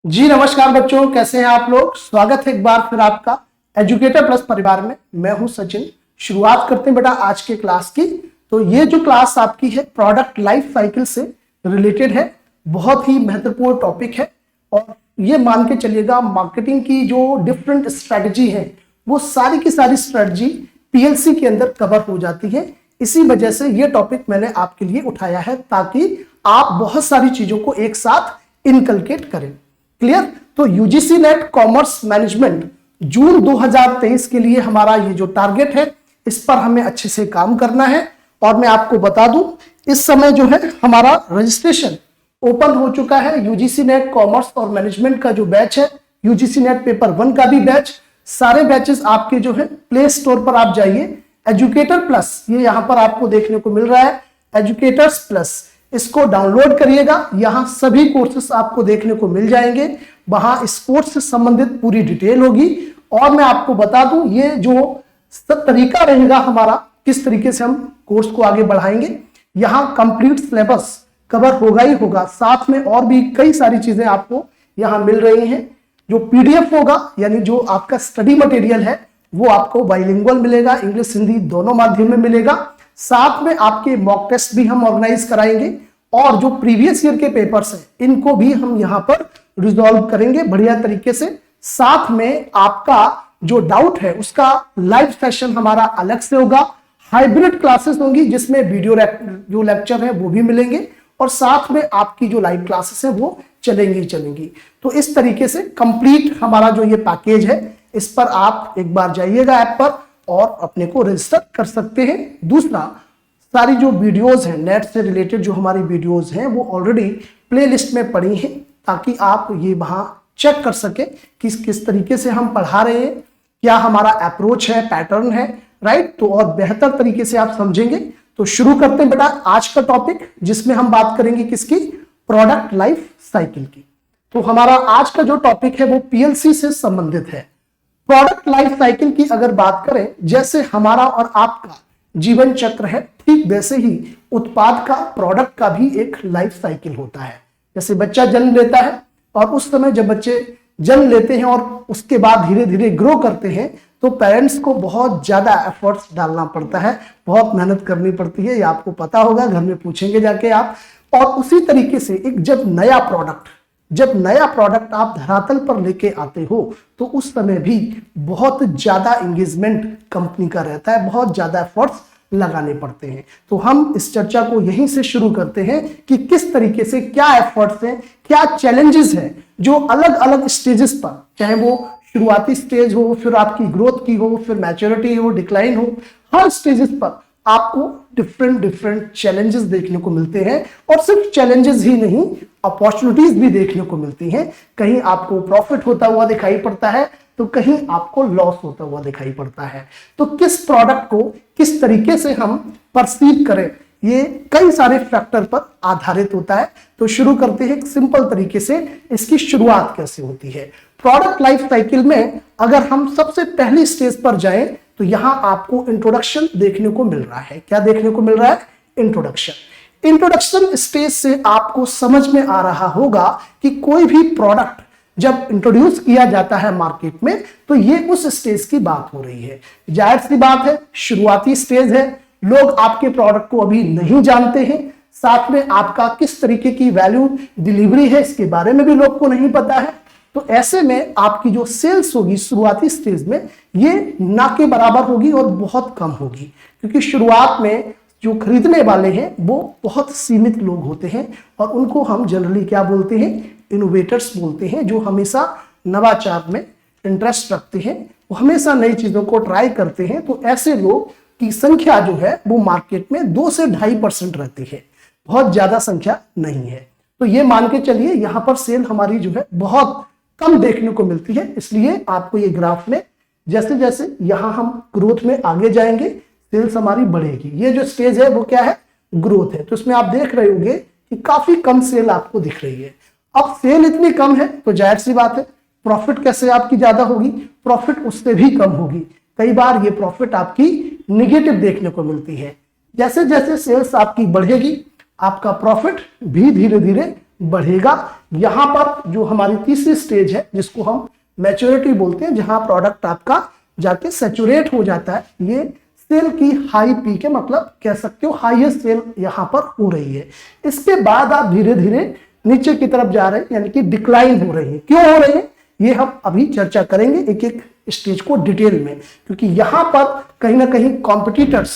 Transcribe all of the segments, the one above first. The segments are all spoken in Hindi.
जी नमस्कार बच्चों, कैसे हैं आप लोग। स्वागत है एक बार फिर आपका एजुकेटर प्लस परिवार में। मैं हूं सचिन। शुरुआत करते हैं बेटा आज के क्लास की। तो ये जो क्लास आपकी है प्रोडक्ट लाइफ साइकिल से रिलेटेड है, बहुत ही महत्वपूर्ण टॉपिक है। और ये मान के चलिएगा मार्केटिंग की जो डिफरेंट स्ट्रेटजी है वो सारी की सारी स्ट्रेटजी पीएलसी के अंदर कवर हो जाती है। इसी वजह से ये टॉपिक मैंने आपके लिए उठाया है ताकि आप बहुत सारी चीजों को एक साथ इनकलकेट करें। क्लियर। तो यूजीसी नेट कॉमर्स मैनेजमेंट जून 2023 के लिए हमारा ये जो टारगेट है इस पर हमें अच्छे से काम करना है। और मैं आपको बता दूं इस समय जो है हमारा रजिस्ट्रेशन ओपन हो चुका है। यूजीसी नेट कॉमर्स और मैनेजमेंट का जो बैच है, यूजीसी नेट पेपर 1 का भी बैच, सारे बैचेस आपके जो है प्ले स्टोर पर आप जाइए। एजुकेटर प्लस ये यहां पर आपको देखने को मिल रहा है, एजुकेटर्स प्लस, इसको डाउनलोड करिएगा। यहां सभी कोर्सेस आपको देखने को मिल जाएंगे। वहां इस कोर्स से संबंधित पूरी डिटेल होगी। और मैं आपको बता दूं ये जो तरीका रहेगा हमारा, किस तरीके से हम कोर्स को आगे बढ़ाएंगे। यहां कंप्लीट सिलेबस कवर होगा ही होगा, साथ में और भी कई सारी चीजें आपको यहां मिल रही हैं। जो पीडीएफ होगा यानी जो आपका स्टडी मटेरियल है वो आपको बाइलिंगुअल मिलेगा, इंग्लिश हिंदी दोनों माध्यम में मिलेगा। साथ में आपके मॉक टेस्ट भी हम ऑर्गेनाइज कराएंगे और जो प्रीवियस ईयर के पेपर्स हैं इनको भी हम यहां पर रिजॉल्व करेंगे बढ़िया तरीके से। साथ में आपका जो डाउट है उसका लाइव सेशन हमारा अलग से होगा। हाइब्रिड क्लासेस होंगी जिसमें वीडियो जो लेक्चर है वो भी मिलेंगे और साथ में आपकी जो लाइव क्लासेस है वो चलेंगी ही चलेंगी। तो इस तरीके से कंप्लीट हमारा जो ये पैकेज है इस पर आप एक बार जाइएगा ऐप पर और अपने को रजिस्टर कर सकते हैं। दूसरा, सारी जो वीडियोस हैं नेट से रिलेटेड जो हमारी वीडियोस हैं वो ऑलरेडी प्लेलिस्ट में पड़ी हैं ताकि आप ये वहां चेक कर सके किस किस तरीके से हम पढ़ा रहे हैं, क्या हमारा अप्रोच है, पैटर्न है, राइट। तो और बेहतर तरीके से आप समझेंगे। तो शुरू करते हैं बेटा आज का टॉपिक जिसमें हम बात करेंगे किसकी, प्रोडक्ट लाइफ साइकिल की। तो हमारा आज का जो टॉपिक है वो पीएलसी से संबंधित है। प्रोडक्ट लाइफ साइकिल की अगर बात करें, जैसे हमारा और आपका जीवन चक्र है ठीक वैसे ही उत्पाद का, प्रोडक्ट का भी एक लाइफ साइकिल होता है। जैसे बच्चा जन्म लेता है और उस समय जब बच्चे जन्म लेते हैं और उसके बाद धीरे धीरे ग्रो करते हैं तो पेरेंट्स को बहुत ज्यादा एफर्ट्स डालना पड़ता है, बहुत मेहनत करनी पड़ती है, ये आपको पता होगा, घर में पूछेंगे जाके आप। और उसी तरीके से एक जब नया प्रोडक्ट आप धरातल पर लेके आते हो तो उस समय भी बहुत ज्यादा एंगेजमेंट कंपनी का रहता है, बहुत ज्यादा एफर्ट्स लगाने पड़ते हैं। तो हम इस चर्चा को यहीं से शुरू करते हैं कि किस तरीके से क्या एफर्ट्स हैं, क्या चैलेंजेस हैं जो अलग अलग स्टेजेस पर, चाहे वो शुरुआती स्टेज हो, फिर आपकी ग्रोथ की हो, फिर मैच्योरिटी हो, डिक्लाइन हो, हर स्टेजेस पर आपको डिफरेंट चैलेंजेस देखने को मिलते हैं। और सिर्फ चैलेंजेस ही नहीं, अपॉर्चुनिटीज भी देखने को मिलती हैं। कहीं आपको प्रॉफिट होता हुआ दिखाई पड़ता है तो कहीं आपको लॉस होता हुआ दिखाई पड़ता है। तो किस प्रोडक्ट को किस तरीके से हम परसीव करें ये कई सारे फैक्टर पर आधारित होता है। तो शुरू करते हैं एक सिंपल तरीके से, इसकी शुरुआत कैसे होती है। प्रोडक्ट लाइफ साइकिल में अगर हम सबसे पहली स्टेज पर जाएं तो यहां आपको इंट्रोडक्शन देखने को मिल रहा है। क्या देखने को मिल रहा है? इंट्रोडक्शन स्टेज से आपको समझ में आ रहा होगा कि कोई भी प्रोडक्ट जब इंट्रोड्यूस किया जाता है मार्केट में तो ये उस स्टेज की बात हो रही है। जाहिर सी बात है, शुरुआती स्टेज है, लोग आपके प्रोडक्ट को अभी नहीं जानते हैं, साथ में आपका किस तरीके की वैल्यू डिलीवरी है इसके बारे में भी लोग को नहीं पता है। तो ऐसे में आपकी जो सेल्स होगी शुरुआती स्टेज में ये ना के बराबर होगी और बहुत कम होगी, क्योंकि शुरुआत में जो खरीदने वाले हैं वो बहुत सीमित लोग होते हैं और उनको हम जनरली क्या बोलते हैं, इनोवेटर्स बोलते हैं, जो हमेशा नवाचार में इंटरेस्ट रखते हैं, वो हमेशा नई चीजों को ट्राई करते हैं। तो ऐसे लोग की संख्या जो है वो मार्केट में 2 से 2.5% रहती है, बहुत ज्यादा संख्या नहीं है। तो ये मान के चलिए यहां पर सेल हमारी जो है बहुत कम देखने को मिलती है। इसलिए आपको ये ग्राफ में जैसे जैसे यहां हम ग्रोथ में आगे जाएंगे सेल्स हमारी बढ़ेगी। ये जो स्टेज है वो क्या है, ग्रोथ है। तो इसमें आप देख रहे होंगे कि काफी कम सेल आपको दिख रही है। अब सेल इतनी कम है तो जाहिर सी बात है प्रॉफिट कैसे आपकी ज्यादा होगी, प्रॉफिट उससे भी कम होगी। कई बार ये प्रॉफिट आपकी निगेटिव देखने को मिलती है। जैसे जैसे सेल्स आपकी बढ़ेगी आपका प्रॉफिट भी धीरे धीरे बढ़ेगा। यहां पर जो हमारी तीसरी स्टेज है जिसको हम मैच्योरिटी बोलते हैं, जहां प्रोडक्ट आपका जाके सैचुरेट हो जाता है, ये सेल की हाई पीक है, मतलब कह सकते हो हाईएस्ट सेल यहां पर हो रही है। इसके बाद आप धीरे धीरे नीचे की तरफ जा रहे हैं, यानी कि डिक्लाइन हो रही है। क्यों हो रही है ये हम अभी चर्चा करेंगे एक एक स्टेज को डिटेल में, क्योंकि यहां पर कहीं ना कहीं कॉम्पिटिटर्स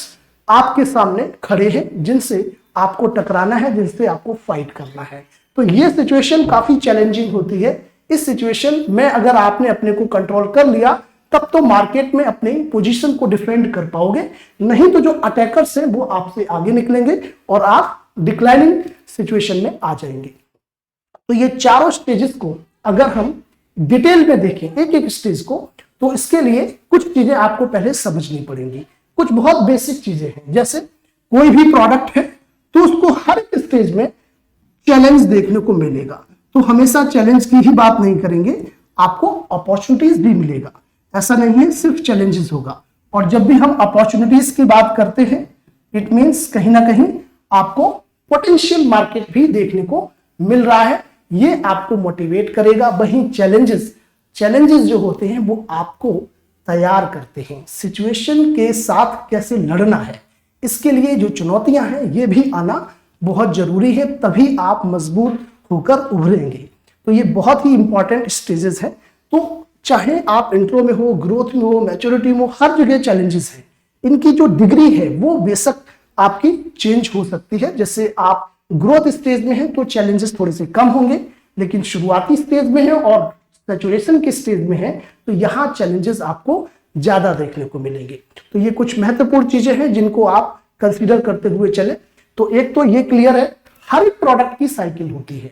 आपके सामने खड़े हैं जिनसे आपको टकराना है, जिनसे आपको फाइट करना है। तो ये सिचुएशन काफी चैलेंजिंग होती है। इस सिचुएशन में अगर आपने अपने को कंट्रोल कर लिया तब तो मार्केट में अपनी पोजीशन को डिफेंड कर पाओगे, नहीं तो जो अटैकर्स हैं वो आपसे आगे निकलेंगे और आप डिक्लाइनिंग सिचुएशन में आ जाएंगे। तो ये चारों स्टेजेस को अगर हम डिटेल में देखें एक एक स्टेज को, तो इसके लिए कुछ चीजें आपको पहले समझनी पड़ेंगी। कुछ बहुत बेसिक चीजें हैं, जैसे कोई भी प्रोडक्ट है तो उसको हर एक स्टेज में चैलेंज देखने को मिलेगा। तो हमेशा चैलेंज की ही बात नहीं करेंगे, आपको अपॉर्चुनिटीज भी मिलेगा। ऐसा नहीं है सिर्फ चैलेंजेस होगा। और जब भी हम अपॉर्चुनिटीज की बात करते हैं, इट मींस कहीं ना कहीं आपको पोटेंशियल मार्केट भी देखने को मिल रहा है, ये आपको मोटिवेट करेगा। वहीं चैलेंजेस जो होते हैं वो आपको तैयार करते हैं सिचुएशन के साथ कैसे लड़ना है। इसके लिए जो चुनौतियां हैं ये भी आना बहुत जरूरी है, तभी आप मजबूत होकर उभरेंगे। तो ये बहुत ही इंपॉर्टेंट स्टेजेस है। तो चाहे आप इंट्रो में हो, ग्रोथ में हो, मैच्योरिटी में हो, हर जगह चैलेंजेस हैं। इनकी जो डिग्री है वो बेशक आपकी चेंज हो सकती है। जैसे आप ग्रोथ स्टेज में हैं तो चैलेंजेस थोड़े से कम होंगे, लेकिन शुरुआती स्टेज में है और सैचुरेशन के स्टेज में है तो यहाँ चैलेंजेस आपको ज्यादा देखने को मिलेंगे। तो ये कुछ महत्वपूर्ण चीजें हैं जिनको आप कंसीडर करते हुए चले। तो एक तो ये क्लियर है, हर एक प्रोडक्ट की साइकिल होती है,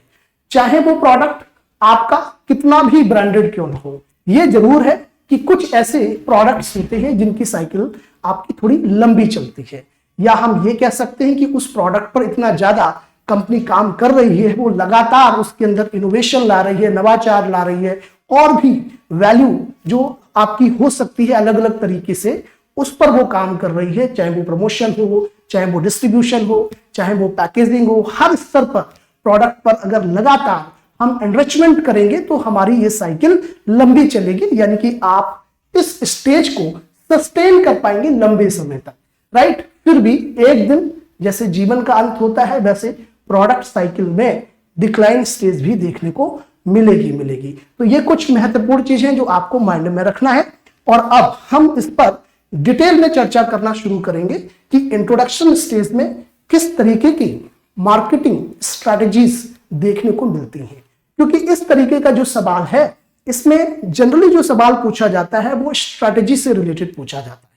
चाहे वो प्रोडक्ट आपका कितना भी ब्रांडेड क्यों ना हो। ये जरूर है कि कुछ ऐसे प्रोडक्ट्स होते हैं जिनकी साइकिल आपकी थोड़ी लंबी चलती है, या हम ये कह सकते हैं कि उस प्रोडक्ट पर इतना ज्यादा कंपनी काम कर रही है, वो लगातार उसके अंदर इनोवेशन ला रही है, नवाचार ला रही है, और भी वैल्यू जो आपकी हो सकती है अलग अलग तरीके से, उस पर वो काम कर रही है। चाहे वो प्रमोशन हो, चाहे वो डिस्ट्रीब्यूशन हो, चाहे वो पैकेजिंग हो, हर स्तर पर प्रोडक्ट पर अगर लगातार हम एनरिचमेंट करेंगे तो हमारी ये साइकिल लंबी चलेगी, यानी कि आप इस स्टेज को सस्टेन कर पाएंगे लंबे समय तक, राइट। फिर भी एक दिन जैसे जीवन का अंत होता है, वैसे प्रोडक्ट साइकिल में डिक्लाइन स्टेज भी देखने को मिलेगी। तो ये कुछ महत्वपूर्ण चीजें जो आपको माइंड में रखना है। और अब हम इस पर डिटेल में चर्चा करना शुरू करेंगे कि इंट्रोडक्शन स्टेज में किस तरीके की मार्केटिंग स्ट्रैटेजीज देखने को मिलती हैं। क्योंकि इस तरीके का जो सवाल है, इसमें जनरली जो सवाल पूछा जाता है वो स्ट्रैटेजी से रिलेटेड पूछा जाता है।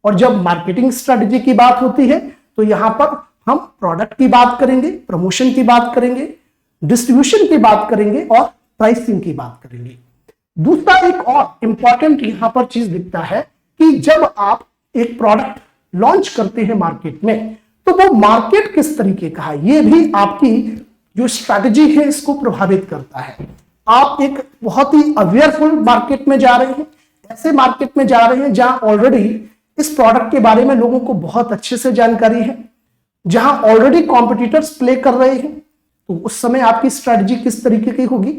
और जब मार्केटिंग स्ट्रैटेजी की बात होती है तो यहां पर हम प्रोडक्ट की बात करेंगे, प्रमोशन की बात करेंगे, डिस्ट्रीब्यूशन की बात करेंगे और प्राइसिंग की बात करेंगे। दूसरा एक और इंपॉर्टेंट यहां पर चीज दिखता है कि जब आप एक प्रोडक्ट लॉन्च करते हैं मार्केट में, तो वो मार्केट किस तरीके का है, ये भी आपकी जो स्ट्रैटेजी है इसको प्रभावित करता है। आप एक बहुत ही अवेयरफुल मार्केट में जा रहे हैं, ऐसे मार्केट में जा रहे हैं जहां ऑलरेडी इस प्रोडक्ट के बारे में लोगों को बहुत अच्छे से जानकारी है, जहां ऑलरेडी कॉम्पिटिटर्स प्ले कर रहे हैं, तो उस समय आपकी स्ट्रैटेजी किस तरीके की होगी।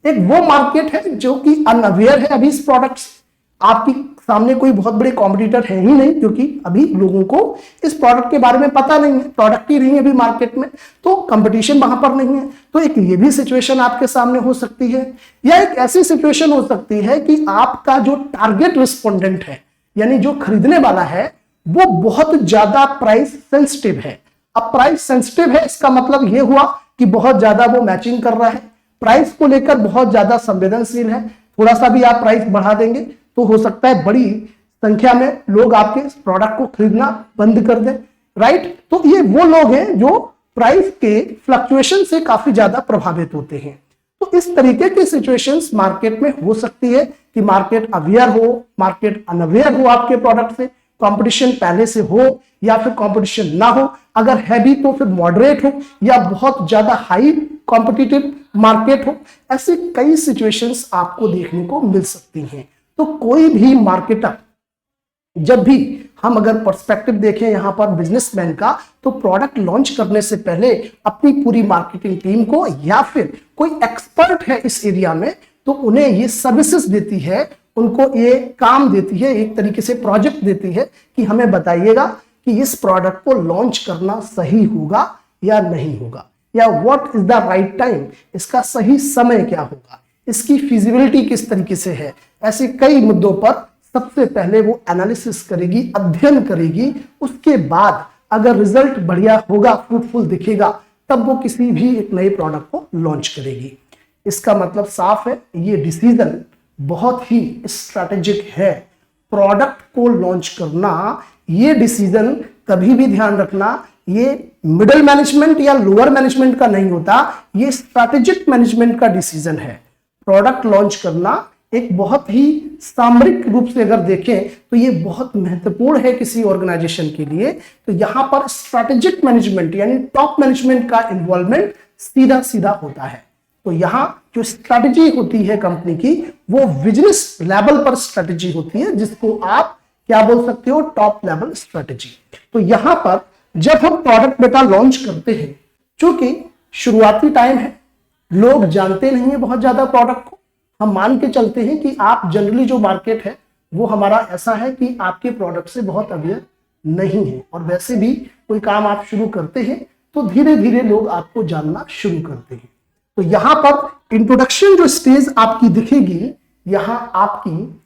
एक वो मार्केट है जो कि अनअवेयर है अभी इस प्रोडक्ट से, आपकी सामने कोई बहुत बड़े कॉम्पिटिटर है ही नहीं, क्योंकि अभी लोगों को इस प्रोडक्ट के बारे में पता नहीं है, प्रोडक्ट ही नहीं है अभी मार्केट में, तो कंपटीशन वहां पर नहीं है। तो एक ये भी सिचुएशन आपके सामने हो सकती है, या एक ऐसी सिचुएशन हो सकती है कि आपका जो टारगेट रिस्पोंडेंट है, यानी जो खरीदने वाला है, वो बहुत ज्यादा प्राइस सेंसिटिव है। अब प्राइस सेंसिटिव है इसका मतलब यह हुआ कि बहुत ज्यादा वो मैचिंग कर रहा है, प्राइस को लेकर बहुत ज्यादा संवेदनशील है। थोड़ा सा भी आप प्राइस बढ़ा देंगे तो हो सकता है बड़ी संख्या में लोग आपके प्रोडक्ट को खरीदना बंद कर दें, राइट। तो ये वो लोग हैं जो प्राइस के फ्लक्चुएशन से काफी ज्यादा प्रभावित होते हैं। तो इस तरीके की सिचुएशंस मार्केट में हो सकती है कि मार्केट अवेयर हो, मार्केट अनअवेयर हो आपके प्रोडक्ट से, कंपटीशन पहले से हो या फिर कंपटीशन ना हो, अगर है भी तो फिर मॉडरेट हो, या बहुत ज्यादा हाई कॉम्पिटिटिव मार्केट हो। ऐसे कई सिचुएशंस आपको देखने को मिल सकती हैं। तो कोई भी मार्केटर जब भी हम अगर पर्सपेक्टिव देखें यहाँ पर बिजनेसमैन का, तो प्रोडक्ट लॉन्च करने से पहले अपनी पूरी मार्केटिंग टीम को या फिर कोई एक्सपर्ट है इस एरिया में, तो उन्हें ये सर्विसेज देती है, उनको ये काम देती है, एक तरीके से प्रोजेक्ट देती है कि हमें बताइएगा कि इस प्रोडक्ट को लॉन्च करना सही होगा या नहीं होगा, या what is the right time, इसका सही समय क्या होगा, इसकी फिजिबिलिटी किस तरीके से है। ऐसे कई मुद्दों पर सबसे पहले वो एनालिसिस करेगी, अध्ययन करेगी। उसके बाद अगर रिजल्ट बढ़िया होगा, फ्रूटफुल दिखेगा, तब वो किसी भी एक नए प्रोडक्ट को लॉन्च करेगी। इसका मतलब साफ है, ये डिसीजन बहुत ही स्ट्रैटेजिक है। प्रोडक्ट को लॉन्च करना, ये डिसीजन कभी भी ध्यान रखना, ये मिडिल मैनेजमेंट या लोअर मैनेजमेंट का नहीं होता, ये स्ट्रैटेजिक मैनेजमेंट का डिसीजन है। प्रोडक्ट लॉन्च करना एक बहुत ही सामरिक रूप से अगर देखें तो ये बहुत महत्वपूर्ण है किसी ऑर्गेनाइजेशन के लिए। तो यहां पर स्ट्रैटेजिक मैनेजमेंट यानी टॉप मैनेजमेंट का इन्वॉल्वमेंट सीधा सीधा होता है। तो यहां जो स्ट्रैटेजी होती है कंपनी की, वो बिजनेस लेवल पर स्ट्रैटेजी होती है, जिसको आप क्या बोल सकते हो, टॉप लेवल स्ट्रैटेजी। तो यहां पर जब हम प्रोडक्ट बेटा लॉन्च करते हैं, चूंकि शुरुआती टाइम है, लोग जानते नहीं है बहुत ज्यादा प्रोडक्ट को, हम मान के चलते हैं कि आप जनरली जो मार्केट है वो हमारा ऐसा है कि आपके प्रोडक्ट से बहुत अवेयर नहीं है, और वैसे भी कोई काम आप शुरू करते हैं तो धीरे धीरे लोग आपको जानना शुरू करते हैं। तो यहां पर इंट्रोडक्शन जो स्टेज आपकी दिखेगी, यहां आपकी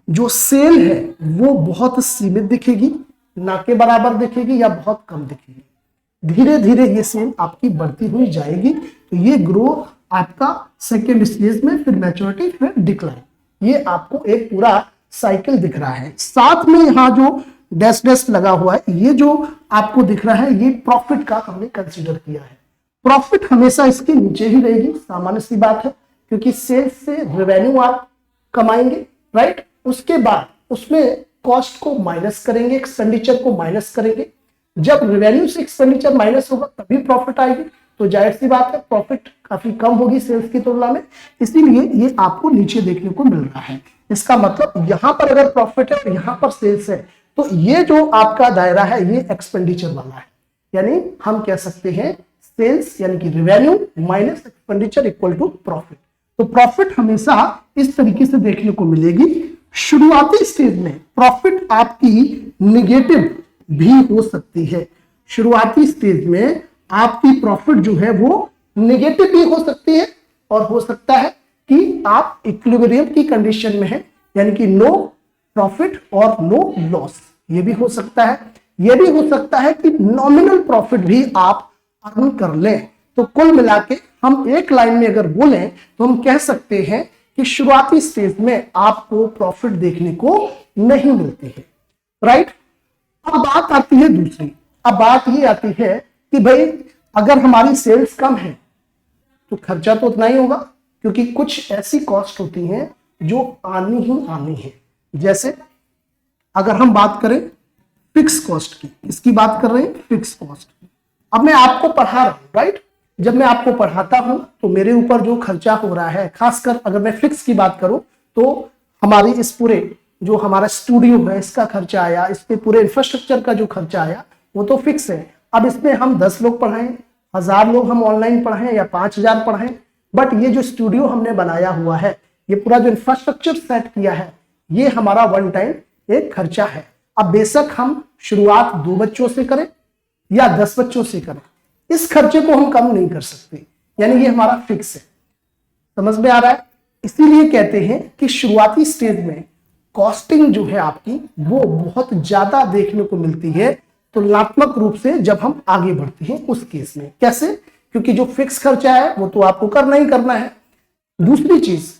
जो सेल है वो बहुत सीमित दिखेगी, ना के बराबर दिखेगी या बहुत कम दिखेगी। धीरे धीरे ये सेल आपकी बढ़ती हुई जाएगी। तो ये ग्रो आपका सेकेंड स्टेज में, फिर मैच्योरिटी, फिर डिक्लाइन, ये आपको एक पूरा साइकिल दिख रहा है। साथ में यहाँ जो डैश डैश लगा हुआ है, ये जो आपको दिख रहा है, ये प्रॉफिट का हमने कंसीडर किया है। प्रॉफिट हमेशा इसके नीचे ही रहेगी, सामान्य सी बात है, क्योंकि सेल्स से रेवेन्यू आप कमाएंगे, राइट। उसके बाद उसमें कॉस्ट को माइनस करेंगे, एक्सपेंडिचर को माइनस करेंगे। जब रेवेन्यू से एक्सपेंडिचर माइनस होगा तभी प्रॉफिट आएगी, तो जाहिर सी बात है प्रॉफिट काफी कम होगी सेल्स की तुलना में, इसीलिए ये आपको नीचे देखने को मिल रहा है। इसका मतलब यहां पर अगर प्रॉफिट है तो यहां पर सेल्स है, तो ये जो आपका दायरा है ये एक्सपेंडिचर वाला है। यानी हम कह सकते हैं सेल्स यानी कि revenue minus expenditure equal to profit. तो प्रॉफिट हमेशा इस तरीके से देखने को मिलेगी। शुरुआती स्टेज में प्रॉफिट आपकी निगेटिव भी हो सकती है। शुरुआती स्टेज में आपकी प्रॉफिट जो है वो नेगेटिव भी हो सकती है, और हो सकता है कि आप इक्विलिब्रियम की कंडीशन में है, यानी कि नो प्रॉफिट और नो लॉस, ये भी हो सकता है। ये भी हो सकता है कि नॉमिनल प्रॉफिट भी आप अर्न कर लें। तो कुल मिला के हम एक लाइन में अगर बोलें तो हम कह सकते हैं कि शुरुआती स्टेज में आपको प्रॉफिट देखने को नहीं मिलती है, राइट। अब बात आती है दूसरी। अब बात ये आती है कि भाई अगर हमारी सेल्स कम है तो खर्चा तो उतना ही होगा, क्योंकि कुछ ऐसी कॉस्ट होती हैं जो आनी ही आनी है। जैसे अगर हम बात करें फिक्स कॉस्ट की, इसकी बात कर रहे हैं फिक्स कॉस्ट। अब मैं आपको पढ़ा रहा हूं, राइट। जब मैं आपको पढ़ाता हूं तो मेरे ऊपर जो खर्चा हो रहा है, खासकर अगर मैं फिक्स की बात करूं तो हमारी इस पूरे जो हमारा स्टूडियो है इसका खर्चा आया, इस पे पूरे इंफ्रास्ट्रक्चर का जो खर्चा आया वो तो फिक्स है। अब इसमें हम 10 लोग पढ़ाएं, 1000 लोग हम ऑनलाइन पढ़ाएं या 5000 पढ़ाएं, बट ये जो स्टूडियो हमने बनाया हुआ है, ये पूरा जो इंफ्रास्ट्रक्चर सेट किया है, ये हमारा वन टाइम एक खर्चा है। अब बेशक हम शुरुआत 2 बच्चों से करें या 10 बच्चों से करें, इस खर्चे को हम कम नहीं कर सकते, यानी ये हमारा फिक्स है। समझ में आ रहा है। इसीलिए कहते हैं कि शुरुआती स्टेज में कॉस्टिंग जो है आपकी वो बहुत ज्यादा देखने को मिलती है तुलनात्मक रूप से जब हम आगे बढ़ते हैं उस केस में। कैसे? क्योंकि जो फिक्स खर्चा है वो तो आपको करना ही करना है। दूसरी चीज,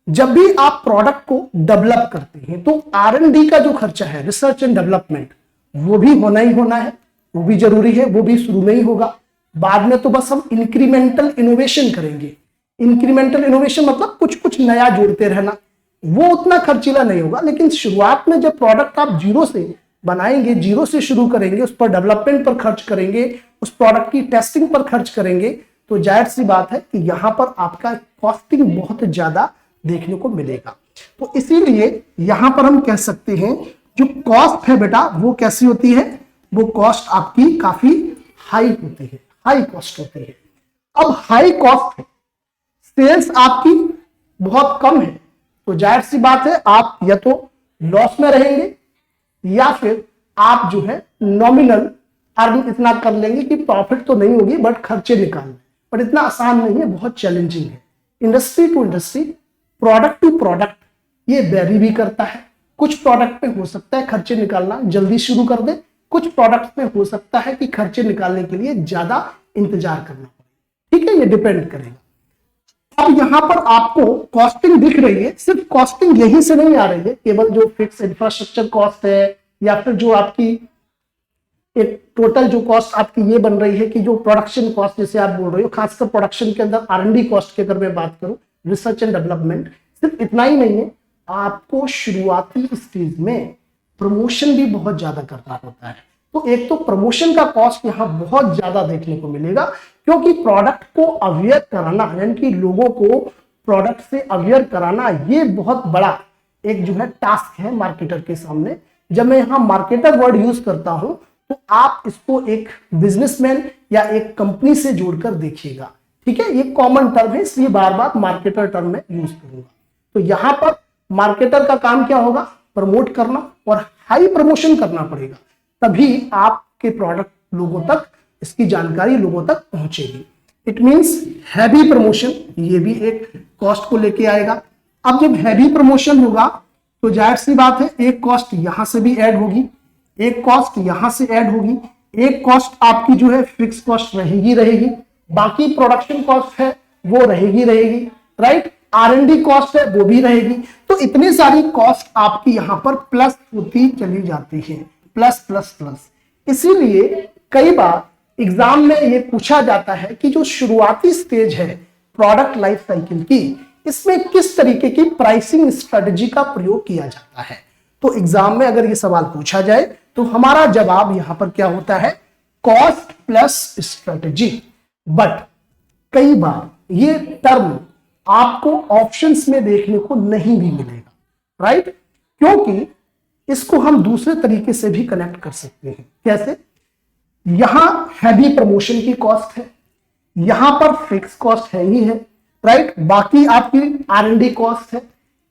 जब भी आप प्रोडक्ट को डेवलप करते हैं तो R&D का जो खर्चा है, रिसर्च एंड डेवलपमेंट, वो भी होना ही होना है, वो भी जरूरी है, वो भी शुरू में ही होगा। बाद में तो बस हम इंक्रीमेंटल इनोवेशन करेंगे। इंक्रीमेंटल इनोवेशन मतलब कुछ कुछ नया जोड़ते रहना, वो उतना खर्चीला नहीं होगा। लेकिन शुरुआत में जब प्रोडक्ट आप जीरो से बनाएंगे, जीरो से शुरू करेंगे, उस पर डेवलपमेंट पर खर्च करेंगे, उस प्रोडक्ट की टेस्टिंग पर खर्च करेंगे, तो जाहिर सी बात है कि यहां पर आपका कॉस्टिंग बहुत ज्यादा देखने को मिलेगा। तो इसीलिए यहां पर हम कह सकते हैं जो कॉस्ट है बेटा वो कैसी होती है, वो कॉस्ट आपकी काफी हाई होती है, हाई कॉस्ट होती है। अब हाई कॉस्ट है, सेल्स आपकी बहुत कम है, तो जाहिर सी बात है आप या तो लॉस में रहेंगे या फिर आप जो है नॉमिनल अर्न इतना कर लेंगे कि प्रॉफिट तो नहीं होगी बट खर्चे निकालने, पर इतना आसान नहीं है, बहुत चैलेंजिंग है। Industry to industry, product to product ये वेरी भी करता है। कुछ प्रोडक्ट में हो सकता है खर्चे निकालना जल्दी शुरू कर दे, कुछ प्रोडक्ट में हो सकता है कि खर्चे निकालने के लिए ज्यादा इंतजार करना पड़े। ठीक है, ये डिपेंड करेगा। अब यहां पर आपको कॉस्टिंग दिख रही है, सिर्फ कॉस्टिंग यहीं से नहीं आ रही है, केवल जो फिक्स इंफ्रास्ट्रक्चर कॉस्ट है या फिर जो आपकी एक टोटल जो कॉस्ट आपकी ये बन रही है कि जो प्रोडक्शन कॉस्ट जैसे आप बोल रहे हो, खासकर प्रोडक्शन के अंदर R&D कॉस्ट की अगर मैं बात करूं, रिसर्च एंड डेवलपमेंट, सिर्फ इतना ही नहीं है, आपको शुरुआती स्टेज में प्रमोशन भी बहुत ज्यादा करना होता है। तो एक तो प्रमोशन का कॉस्ट यहाँ बहुत ज्यादा देखने को मिलेगा, क्योंकि प्रोडक्ट को अवेयर कराना, यानी कि लोगों को प्रोडक्ट से अवेयर कराना, ये बहुत बड़ा एक जो है टास्क है मार्केटर के सामने। जब मैं यहाँ मार्केटर वर्ड यूज करता हूं तो आप इसको एक बिजनेसमैन या एक कंपनी से जोड़कर देखिएगा। ठीक है, ये कॉमन टर्म है, इसलिए बार बार मार्केटर टर्म में यूज करूंगा। तो यहां पर मार्केटर का काम क्या होगा, प्रमोट करना, और हाई प्रमोशन करना पड़ेगा, तभी आपके प्रोडक्ट लोगों तक, इसकी जानकारी लोगों तक पहुंचेगी। इट मींस हैवी प्रमोशन, ये भी एक कॉस्ट को लेके आएगा। अब जब हैवी प्रमोशन होगा तो जाहिर सी बात है एक कॉस्ट यहां से भी ऐड होगी, एक कॉस्ट यहां से ऐड होगी, एक कॉस्ट आपकी जो है फिक्स कॉस्ट रहेगी, बाकी प्रोडक्शन कॉस्ट है वो रहेगी, राइट, R&D कॉस्ट है वो भी रहेगी। तो इतनी सारी कॉस्ट आपकी यहां पर प्लस होती चली जाती है, प्लस प्लस प्लस। इसीलिए कई बार एग्जाम में ये पूछा जाता है कि जो शुरुआती स्टेज है प्रोडक्ट लाइफ साइकिल की, इसमें किस तरीके की प्राइसिंग स्ट्रेटजी का प्रयोग किया जाता है। तो एग्जाम में अगर ये सवाल पूछा जाए तो हमारा जवाब यहां पर क्या होता है, कॉस्ट प्लस स्ट्रेटजी। बट कई बार ये टर्म आपको ऑप्शंस में देखने को नहीं भी मिलेगा, राइट, क्योंकि इसको हम दूसरे तरीके से भी कनेक्ट कर सकते हैं। कैसे, यहां हैवी प्रमोशन की कॉस्ट है, यहां पर फिक्स कॉस्ट है ही है, राइट, बाकी आपकी R&D कॉस्ट है।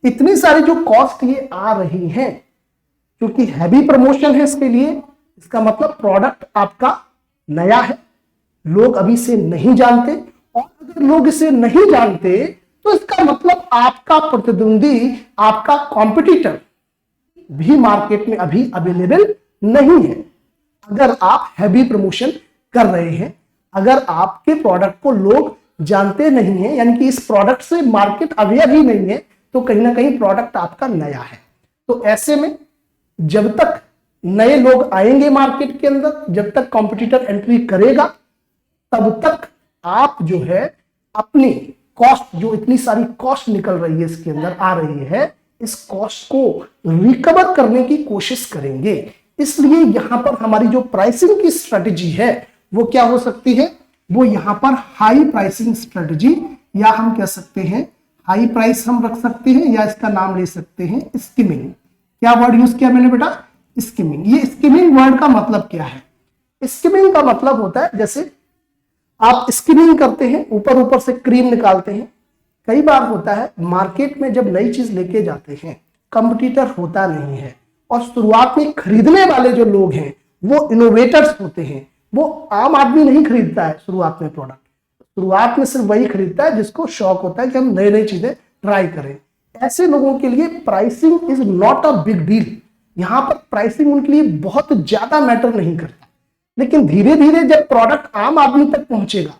इतनी सारी जो कॉस्ट ये आ रही है, क्योंकि हैवी प्रमोशन है इसके लिए, इसका मतलब प्रोडक्ट आपका नया है, लोग अभी से नहीं जानते, और अगर लोग इसे नहीं जानते तो इसका मतलब आपका प्रतिद्वंदी, आपका कॉम्पिटिटर भी मार्केट में अभी अवेलेबल नहीं है। अगर आप हैवी प्रमोशन कर रहे हैं, अगर आपके प्रोडक्ट को लोग जानते नहीं है, यानी कि इस प्रोडक्ट से मार्केट अवेयर ही नहीं है, तो कहीं ना कहीं प्रोडक्ट आपका नया है। तो ऐसे में जब तक नए लोग आएंगे मार्केट के अंदर, जब तक कॉम्पिटिटर एंट्री करेगा, तब तक आप जो है अपनी कॉस्ट, जो इतनी सारी कॉस्ट निकल रही है इसके अंदर आ रही है, इस कॉस्ट को रिकवर करने की कोशिश करेंगे। इसलिए यहां पर हमारी जो प्राइसिंग की स्ट्रेटजी है वो क्या हो सकती है, वो यहां पर हाई प्राइसिंग स्ट्रेटजी, या हम कह सकते हैं हाई प्राइस हम रख सकते हैं, या इसका नाम ले सकते हैं स्किमिंग। क्या वर्ड यूज किया मैंने बेटा, स्किमिंग। ये स्किमिंग वर्ड का मतलब क्या है, स्किमिंग का मतलब होता है जैसे आप स्किमिंग करते हैं, ऊपर ऊपर से क्रीम निकालते हैं। कई बार होता है मार्केट में जब नई चीज लेके जाते हैं, कंपटीटर होता नहीं है, और शुरुआत में खरीदने वाले जो लोग हैं वो इनोवेटर्स होते हैं। वो आम आदमी नहीं खरीदता है शुरुआत में प्रोडक्ट, शुरुआत में सिर्फ वही खरीदता है जिसको शौक होता है कि हम नई नई चीजें ट्राई करें। ऐसे लोगों के लिए pricing is not a big deal, यहाँ पर प्राइसिंग उनके लिए बहुत ज्यादा मैटर नहीं करता। लेकिन धीरे धीरे जब प्रोडक्ट आम आदमी तक पहुंचेगा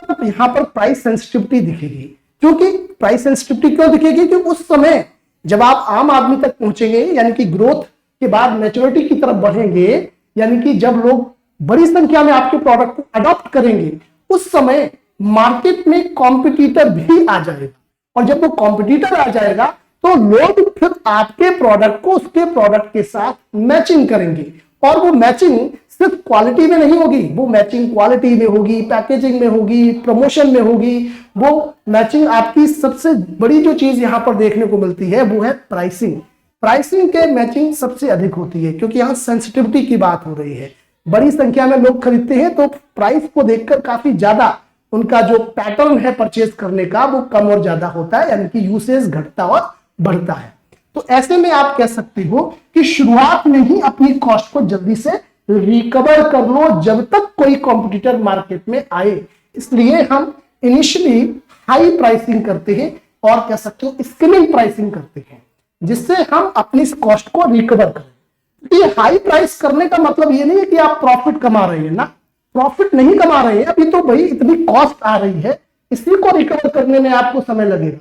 तब यहाँ पर प्राइस सेंसिटिविटी दिखेगी। क्योंकि प्राइस सेंसिटिविटी क्यों दिखेगी, क्योंकि उस समय जब आप आम आदमी तक पहुंचेंगे, यानी कि ग्रोथ के बाद मैच्योरिटी की तरफ बढ़ेंगे, यानी कि जब लोग बड़ी संख्या में आपके प्रोडक्ट को अडॉप्ट करेंगे, उस समय मार्केट में कॉम्पिटिटर भी आ जाएगा। और जब वो कॉम्पिटिटर आ जाएगा तो लोग फिर आपके प्रोडक्ट को उसके प्रोडक्ट के साथ मैचिंग करेंगे। और वो मैचिंग सिर्फ क्वालिटी में नहीं होगी, वो मैचिंग क्वालिटी में होगी, पैकेजिंग में होगी, प्रमोशन में होगी। वो मैचिंग आपकी सबसे बड़ी जो चीज यहां पर देखने को मिलती है वो है प्राइसिंग। प्राइसिंग के मैचिंग सबसे अधिक होती है क्योंकि यहाँ सेंसिटिविटी की बात हो रही है। बड़ी संख्या में लोग खरीदते हैं तो प्राइस को देखकर काफी ज्यादा उनका जो पैटर्न है परचेज करने का वो कम और ज्यादा होता है, यानी कि यूसेज घटता और बढ़ता है। तो ऐसे में आप कह सकते हो कि शुरुआत में ही अपनी कॉस्ट को जल्दी से रिकवर कर लो जब तक कोई कॉम्पिटिटर मार्केट में आए। इसलिए हम इनिशियली हाई प्राइसिंग करते हैं और कह सकते हो स्किमिंग प्राइसिंग करते हैं, जिससे हम अपनी कॉस्ट को रिकवर करें। ये हाई प्राइस करने का मतलब ये नहीं है कि आप प्रॉफिट कमा रहे हैं ना, प्रॉफिट नहीं कमा रहे हैं, अभी तो भाई इतनी कॉस्ट आ रही है, इसी को रिकवर करने में आपको समय लगेगा।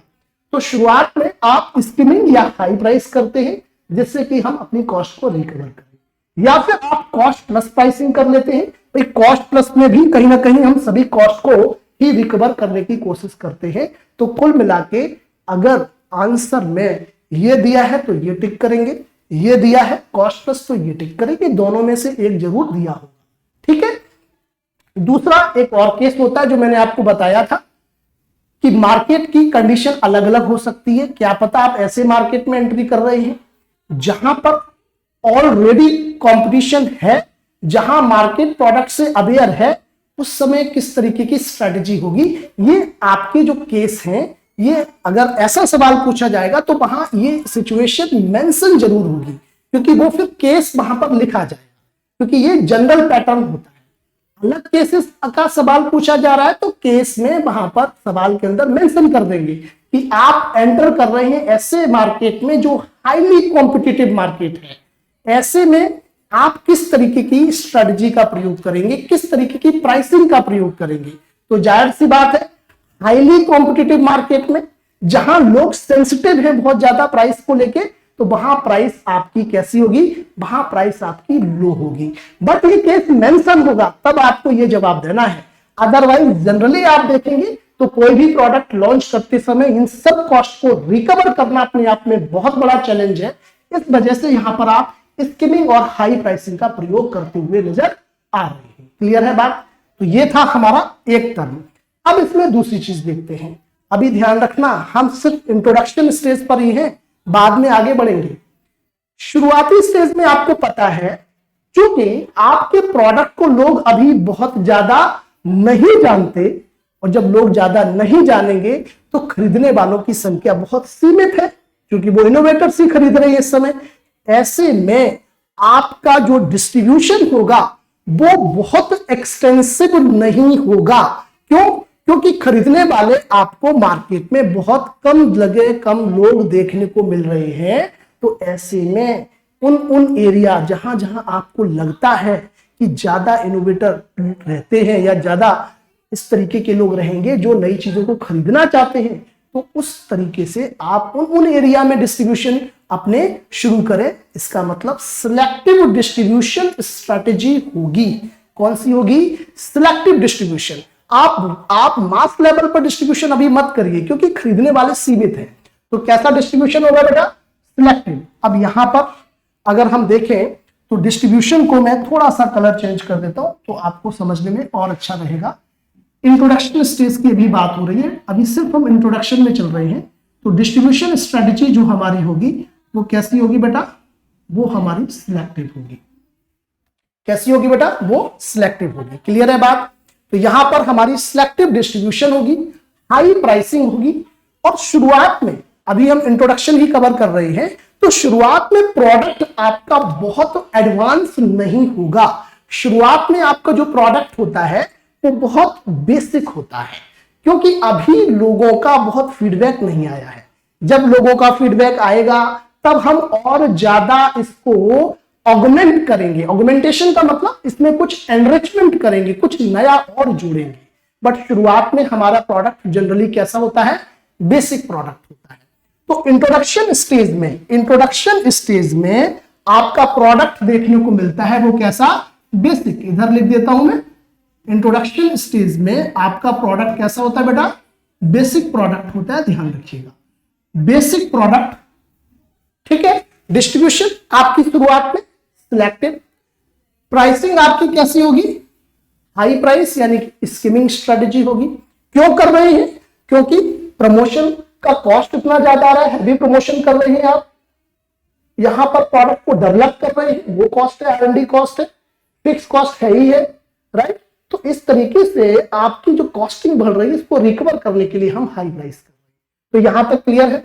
तो शुरुआत में आप स्किमिंग या हाई प्राइस करते हैं जिससे कि हम अपनी कॉस्ट को रिकवर करें, या फिर आप कॉस्ट प्लस प्राइसिंग कर लेते हैं। भाई कॉस्ट प्लस में भी कहीं ना कहीं हम सभी कॉस्ट को ही रिकवर करने की कोशिश करते हैं। तो कुल मिला के अगर आंसर में ये दिया है तो ये टिक करेंगे, ये दिया है कॉस्ट प्लस तो ये टिक करेंगे, दोनों में से एक जरूर दिया होगा। ठीक है। दूसरा एक और केस होता है जो मैंने आपको बताया था कि मार्केट की कंडीशन अलग अलग हो सकती है। क्या पता आप ऐसे मार्केट में एंट्री कर रहे हैं जहां पर ऑलरेडी कंपटीशन है, जहां मार्केट प्रोडक्ट से अवेयर है, उस समय किस तरीके की स्ट्रेटेजी होगी। ये आपके जो केस हैं, ये अगर ऐसा सवाल पूछा जाएगा तो वहां ये सिचुएशन मेंशन जरूर होगी, क्योंकि वो फिर केस वहां पर लिखा जाएगा, क्योंकि ये जनरल पैटर्न होता है। अलग केसेस का सवाल पूछा जा रहा है तो केस में वहां पर सवाल के अंदर मेंशन कर देंगे कि आप एंटर कर रहे हैं ऐसे मार्केट में जो हाईली कॉम्पिटिटिव मार्केट है। ऐसे में आप किस तरीके की स्ट्रेटजी का प्रयोग करेंगे, किस तरीके की प्राइसिंग का प्रयोग करेंगे। तो जाहिर सी बात है, हाईली कॉम्पिटिटिव मार्केट में जहां लोग सेंसिटिव है बहुत ज्यादा प्राइस को लेके, तो वहां प्राइस आपकी कैसी होगी, वहां प्राइस आपकी लो होगी। बट ये केस मेंशन होगा तब आपको ये जवाब देना है। अदरवाइज जनरली आप देखेंगे तो कोई भी प्रोडक्ट लॉन्च करते समय इन सब कॉस्ट को रिकवर करना अपने आप में बहुत बड़ा चैलेंज है। इस वजह से यहां पर आप स्किमिंग और हाई प्राइसिंग का प्रयोग करते हुए नजर आ रहे हैं। क्लियर है बात। तो ये था हमारा एक टर्म। अब इसमें दूसरी चीज देखते हैं। अभी ध्यान रखना, हम सिर्फ इंट्रोडक्शन स्टेज पर ही हैं, बाद में आगे बढ़ेंगे। शुरुआती स्टेज में आपको पता है, क्योंकि आपके प्रोडक्ट को लोग अभी बहुत ज्यादा नहीं जानते, और जब लोग ज्यादा नहीं जानेंगे तो खरीदने वालों की संख्या बहुत सीमित है, क्योंकि वो इनोवेटर्स ही खरीद रहे हैं इस समय। ऐसे में आपका जो डिस्ट्रीब्यूशन होगा वो बहुत एक्सटेंसिव नहीं होगा। क्यों? क्योंकि खरीदने वाले आपको मार्केट में बहुत कम जगह, कम लोग देखने को मिल रहे हैं। तो ऐसे में उन एरिया जहां जहां आपको लगता है कि ज्यादा इनोवेटर रहते हैं या ज्यादा इस तरीके के लोग रहेंगे जो नई चीजों को खरीदना चाहते हैं, तो उस तरीके से आप उन एरिया में डिस्ट्रीब्यूशन अपने शुरू करें। इसका मतलब सिलेक्टिव डिस्ट्रीब्यूशन स्ट्रेटेजी होगी। कौन सी होगी? Selective distribution. आप मास लेवल पर डिस्ट्रीब्यूशन अभी मत करिए, क्योंकि खरीदने वाले सीमित हैं। तो कैसा डिस्ट्रीब्यूशन होगा बेटा? सिलेक्टिव। अब यहां पर अगर हम देखें तो डिस्ट्रीब्यूशन को मैं थोड़ा सा कलर चेंज कर देता हूं तो आपको समझने में और अच्छा रहेगा। इंट्रोडक्शन स्टेज की अभी बात हो रही है, अभी सिर्फ हम इंट्रोडक्शन में चल रहे हैं। तो डिस्ट्रीब्यूशन स्ट्रेटेजी जो हमारी होगी वो कैसी होगी बेटा? वो हमारी सिलेक्टिव होगी। कैसी होगी बेटा? वो सिलेक्टिव होगी। क्लियर है बात? तो यहां पर हमारी सिलेक्टिव डिस्ट्रीब्यूशन होगी, हाई प्राइसिंग होगी। और शुरुआत में, अभी हम इंट्रोडक्शन ही कवर कर रहे हैं, तो शुरुआत में प्रोडक्ट आपका बहुत एडवांस नहीं होगा। शुरुआत में आपका जो प्रोडक्ट होता है वो बहुत बेसिक होता है, क्योंकि अभी लोगों का बहुत फीडबैक नहीं आया है। जब लोगों का फीडबैक आएगा तब हम और ज्यादा इसको ऑगमेंट करेंगे। ऑगमेंटेशन का मतलब इसमें कुछ एनरिचमेंट करेंगे, कुछ नया और जोड़ेंगे। बट शुरुआत में हमारा प्रोडक्ट जनरली कैसा होता है? बेसिक प्रोडक्ट होता है। तो इंट्रोडक्शन स्टेज में आपका प्रोडक्ट देखने को मिलता है वो कैसा? बेसिक। इधर लिख देता हूं मैं, इंट्रोडक्शन स्टेज में आपका प्रोडक्ट कैसा होता है बेटा? बेसिक प्रोडक्ट होता है। ध्यान रखिएगा, बेसिक प्रोडक्ट। ठीक है। डिस्ट्रीब्यूशन आपकी शुरुआत में सिलेक्टिव। प्राइसिंग आपकी कैसी होगी? हाई प्राइस, यानी स्किमिंग स्ट्रेटेजी होगी। क्यों कर रहे हैं? क्योंकि प्रमोशन का कॉस्ट इतना ज्यादा आ रहा है, हैवी प्रमोशन कर रहे हैं आप। यहाँ पर प्रोडक्ट को डेवलप कर रहे हैं, वो कॉस्ट है, R&D कॉस्ट है, फिक्स कॉस्ट है ही है, राइट। तो इस तरीके से आपकी जो कॉस्टिंग बढ़ रही है इसको रिकवर करने के लिए हम हाई प्राइस कर रहे हैं। तो यहां तक क्लियर है।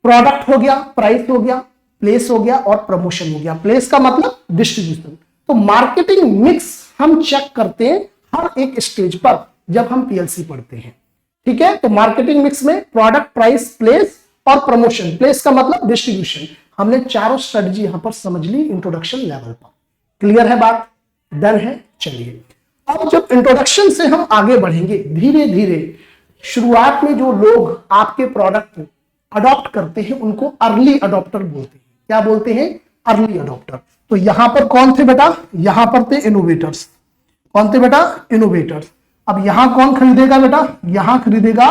प्रोडक्ट हो गया, प्राइस हो गया, प्लेस हो गया और प्रमोशन हो गया। प्लेस का मतलब डिस्ट्रीब्यूशन। तो मार्केटिंग मिक्स हम चेक करते हैं हर एक स्टेज पर जब हम पीएलसी पढ़ते हैं, ठीक है। तो मार्केटिंग मिक्स में प्रोडक्ट, प्राइस, प्लेस और प्रमोशन। प्लेस का मतलब डिस्ट्रीब्यूशन। हमने चारों स्ट्रेटजी यहां पर समझ ली इंट्रोडक्शन लेवल पर। क्लियर है बात? डन है। चलिए अब जब इंट्रोडक्शन से हम आगे बढ़ेंगे धीरे धीरे, शुरुआत में जो लोग आपके प्रोडक्ट को अडॉप्ट करते हैं उनको अर्ली अडॉप्टर बोलते हैं। क्या बोलते हैं? Early adopter. तो यहां पर कौन थे बेटा? यहां पर थे इनोवेटर्स। कौन थे बेटा? इनोवेटर्स। अब यहां कौन खरीदेगा बेटा? यहां खरीदेगा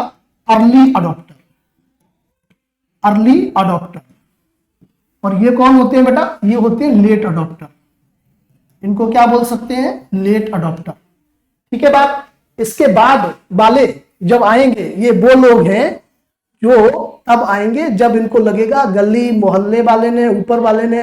अर्ली अडॉप्टर। Early adopter. और ये कौन होते हैं बेटा? ये होते हैं लेट अडॉप्टर। इनको क्या बोल सकते हैं? Late adopter. ठीक है बात। इसके बाद वाले जब आएंगे ये वो लोग हैं जो तब आएंगे जब इनको लगेगा गली मोहल्ले वाले ने, ऊपर वाले ने,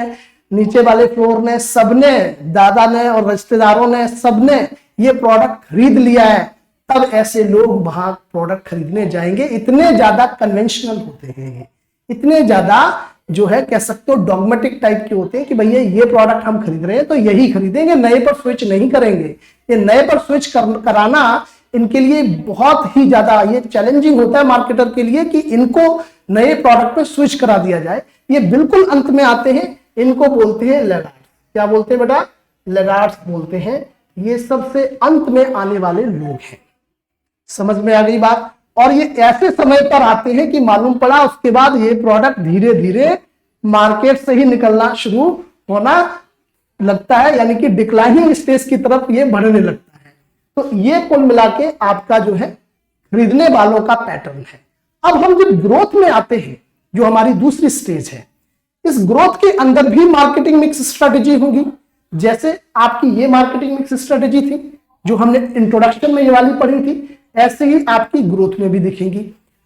नीचे वाले फ्लोर ने, सबने, दादा ने और रिश्तेदारों ने, सबने ये प्रोडक्ट खरीद लिया है, तब ऐसे लोग वहां प्रोडक्ट खरीदने जाएंगे। इतने ज्यादा कन्वेंशनल होते हैं, इतने ज्यादा जो है कह सकते हो डॉगमेटिक टाइप के होते हैं कि भैया ये प्रोडक्ट हम खरीद रहे हैं तो यही खरीदेंगे, नए पर स्विच नहीं करेंगे। ये नए पर स्विच कराना इनके लिए बहुत ही ज्यादा ये चैलेंजिंग होता है मार्केटर के लिए कि इनको नए प्रोडक्ट पे स्विच करा दिया जाए। ये बिल्कुल अंत में आते हैं, इनको बोलते हैं लैगार्ड्स। क्या बोलते हैं बेटा? लैगार्ड्स बोलते हैं। ये सबसे अंत में आने वाले लोग हैं। समझ में आ गई बात? और ये ऐसे समय पर आते हैं कि मालूम पड़ा उसके बाद ये प्रोडक्ट धीरे धीरे मार्केट से ही निकलना शुरू होना लगता है, यानी कि डिक्लाइनिंग स्टेज की तरफ ये बढ़ने लगता है। तो ये कुल मिला के आपका जो है खरीदने वालों का पैटर्न है। अब हम जब ग्रोथ में आते हैं, जो हमारी दूसरी स्टेज है, इस ग्रोथ के अंदर भी मार्केटिंग मिक्स स्ट्रेटेजी होगी। जैसे आपकी ये मार्केटिंग मिक्स स्ट्रेटेजी थी जो हमने इंट्रोडक्शन में ये वाली पढ़ी थी, ऐसे ही आपकी ग्रोथ में भी दिखेंगी,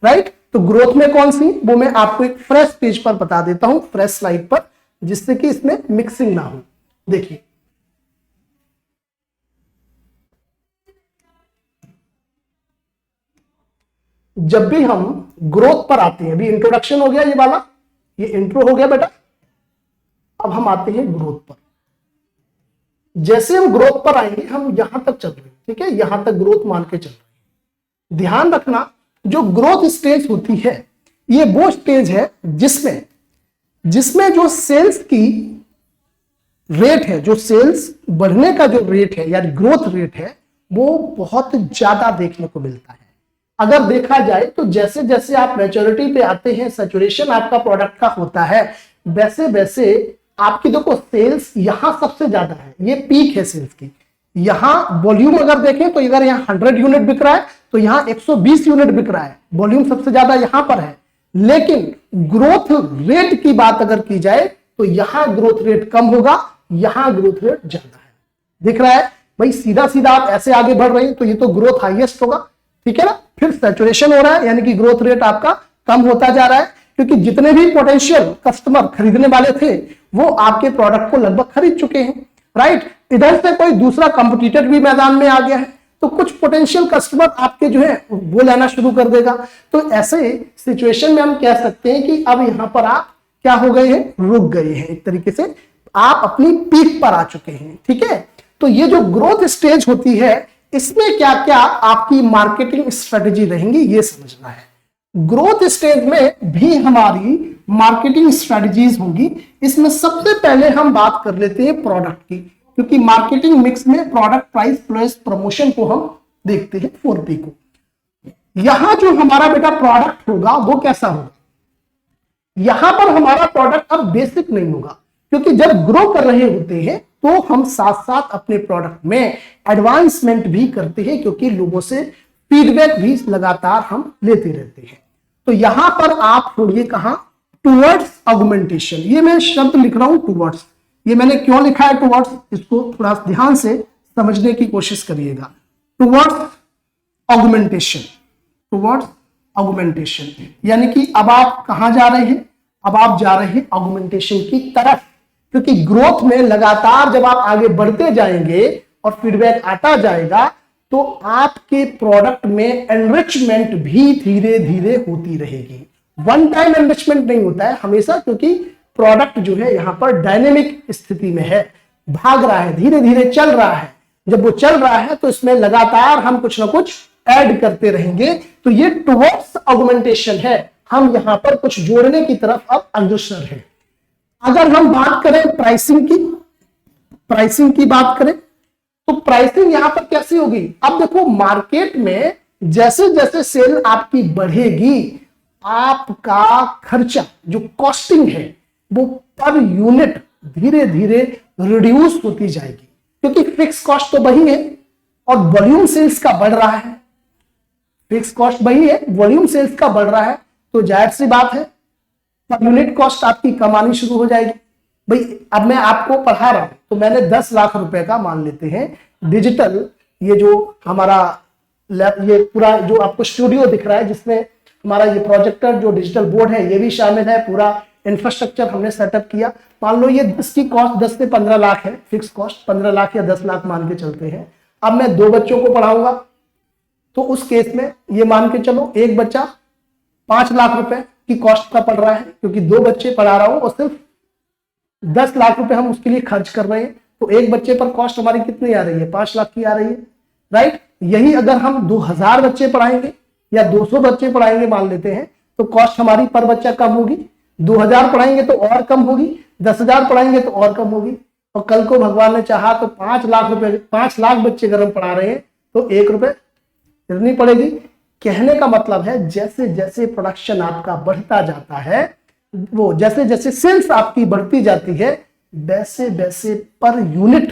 राइट। तो ग्रोथ में कौन सी, वो मैं आपको एक फ्रेश पेज पर बता देता हूं, फ्रेश स्लाइड पर, जिससे कि इसमें मिक्सिंग ना हो। देखिए जब भी हम ग्रोथ पर आते हैं, अभी इंट्रोडक्शन हो गया ये वाला, ये इंट्रो हो गया बेटा, अब हम आते हैं ग्रोथ पर। जैसे हम ग्रोथ पर आएंगे, हम यहां तक चल रहे हैं, ठीक है, यहां तक ग्रोथ मान के चल रहे हैं। ध्यान रखना जो ग्रोथ स्टेज होती है ये वो स्टेज है जिसमें जो सेल्स की रेट है, जो सेल्स बढ़ने का जो रेट है यानी ग्रोथ रेट है, वो बहुत ज्यादा देखने को मिलता है। अगर देखा जाए तो जैसे जैसे आप मैच्योरिटी पे आते हैं, सैचुरेशन आपका प्रोडक्ट का होता है, वैसे वैसे आपकी देखो सेल्स यहां सबसे ज्यादा है, ये पीक है सेल्स की। यहां वॉल्यूम अगर देखें तो अगर यहां 100 यूनिट बिक रहा है तो यहां 120 यूनिट बिक रहा है, वॉल्यूम सबसे ज्यादा यहां पर है। लेकिन ग्रोथ रेट की बात अगर की जाए तो यहां ग्रोथ रेट कम होगा, यहां ग्रोथ रेट ज्यादा है। दिख रहा है भाई? सीधा सीधा आप ऐसे आगे बढ़ रहे हैं तो ये तो ग्रोथ हाईएस्ट होगा, ठीक है ना। फिर सैचुरेशन हो रहा है यानी कि ग्रोथ रेट आपका कम होता जा रहा है, क्योंकि जितने भी पोटेंशियल कस्टमर खरीदने वाले थे वो आपके प्रोडक्ट को लगभग खरीद चुके हैं, राइट। इधर से कोई दूसरा कंपटीटर भी मैदान में आ गया है तो कुछ पोटेंशियल कस्टमर आपके जो है वो लेना शुरू कर देगा। तो ऐसे सिचुएशन में हम कह सकते हैं कि अब यहां पर आप क्या हो गए हैं? रुक गए हैं, एक तरीके से आप अपनी पीक पर आ चुके हैं, ठीक है। तो ये जो ग्रोथ स्टेज होती है इसमें क्या क्या आपकी मार्केटिंग स्ट्रेटेजी रहेंगी ये समझना है। ग्रोथ स्टेज में भी हमारी मार्केटिंग स्ट्रेटजीज होंगी। इसमें सबसे पहले हम बात कर लेते हैं प्रोडक्ट की, क्योंकि मार्केटिंग मिक्स में प्रोडक्ट, प्राइस प्लस प्रमोशन को हम देखते हैं 4P को। यहां जो हमारा बेटा प्रोडक्ट होगा वो कैसा होगा? यहां पर हमारा प्रोडक्ट अब बेसिक नहीं होगा, क्योंकि जब ग्रो कर रहे होते हैं तो हम साथ साथ अपने प्रोडक्ट में एडवांसमेंट भी करते हैं, क्योंकि लोगों से फीडबैक भी लगातार हम लेते रहते हैं। तो यहां पर आप होंगे कहां? Towards augmentation. ये मैं शब्द लिख रहा हूं टुवर्ड्स, ये मैंने क्यों लिखा है टुवर्ड्स, इसको थोड़ा ध्यान से समझने की कोशिश करिएगा। टुवर्ड्स ऑगमेंटेशन, टुवर्ड्स ऑगमेंटेशन यानी कि अब आप कहां जा रहे हैं? अब आप जा रहे हैं ऑगमेंटेशन की तरफ, क्योंकि ग्रोथ में लगातार जब आप आगे बढ़ते जाएंगे और फीडबैक आता जाएगा तो आपके प्रोडक्ट में एनरिचमेंट भी धीरे धीरे होती रहेगी। वन टाइम एनरिचमेंट नहीं होता है हमेशा, क्योंकि प्रोडक्ट जो है यहां पर डायनेमिक स्थिति में है, भाग रहा है, धीरे धीरे चल रहा है। जब वो चल रहा है तो इसमें लगातार हम कुछ ना कुछ ऐड करते रहेंगे। तो ये टुवर्ड्स ऑगमेंटेशन है, हम यहां पर कुछ जोड़ने की तरफ अब अग्रसर है। अगर हम बात करें प्राइसिंग की बात करें तो प्राइसिंग यहां पर कैसी होगी? अब देखो मार्केट में जैसे जैसे सेल आपकी बढ़ेगी, आपका खर्चा जो कॉस्टिंग है वो पर यूनिट धीरे धीरे रिड्यूस होती जाएगी, क्योंकि फिक्स कॉस्ट तो वही है और वॉल्यूम सेल्स का बढ़ रहा है। फिक्स कॉस्ट वही है, वॉल्यूम सेल्स का बढ़ रहा है, तो जाहिर सी बात है पर यूनिट कॉस्ट आपकी कम आनी शुरू हो जाएगी। भाई अब मैं आपको पढ़ा रहा हूं तो मैंने 10 लाख रुपए का मान लेते हैं डिजिटल, ये जो हमारा ये पूरा जो आपको स्टूडियो दिख रहा है जिसमें हमारा ये प्रोजेक्टर जो डिजिटल बोर्ड है ये भी शामिल है, पूरा इंफ्रास्ट्रक्चर हमने सेटअप किया। मान लो ये 10 की कॉस्ट 10 से 15 लाख है, फिक्स कॉस्ट 15 लाख या 10 लाख मान के चलते हैं। अब मैं 2 बच्चों को पढ़ाऊंगा तो उस केस में ये मान के चलो एक बच्चा 5 लाख रुपए की कॉस्ट का पड़ रहा है, क्योंकि 2 बच्चे पढ़ा रहा हूं और सिर्फ 10 लाख रुपए हम उसके लिए खर्च कर रहे हैं, तो एक बच्चे पर कॉस्ट हमारी कितनी आ रही है? 5 लाख की आ रही है, राइट। यही अगर हम 2000 बच्चे पढ़ाएंगे या 200 बच्चे पढ़ाएंगे मान लेते हैं, तो कॉस्ट हमारी पर बच्चा कम होगी। 2000 पढ़ाएंगे तो और कम होगी, 10,000 पढ़ाएंगे तो और कम होगी, और कल को भगवान ने चाहा तो 5 लाख रुपए 5 लाख बच्चे अगर हम पढ़ा रहे हैं तो 1 रुपए कितनी पड़ेगी? कहने का मतलब है जैसे जैसे प्रोडक्शन आपका बढ़ता जाता है, वो जैसे जैसे सेल्स आपकी बढ़ती जाती है, वैसे वैसे पर यूनिट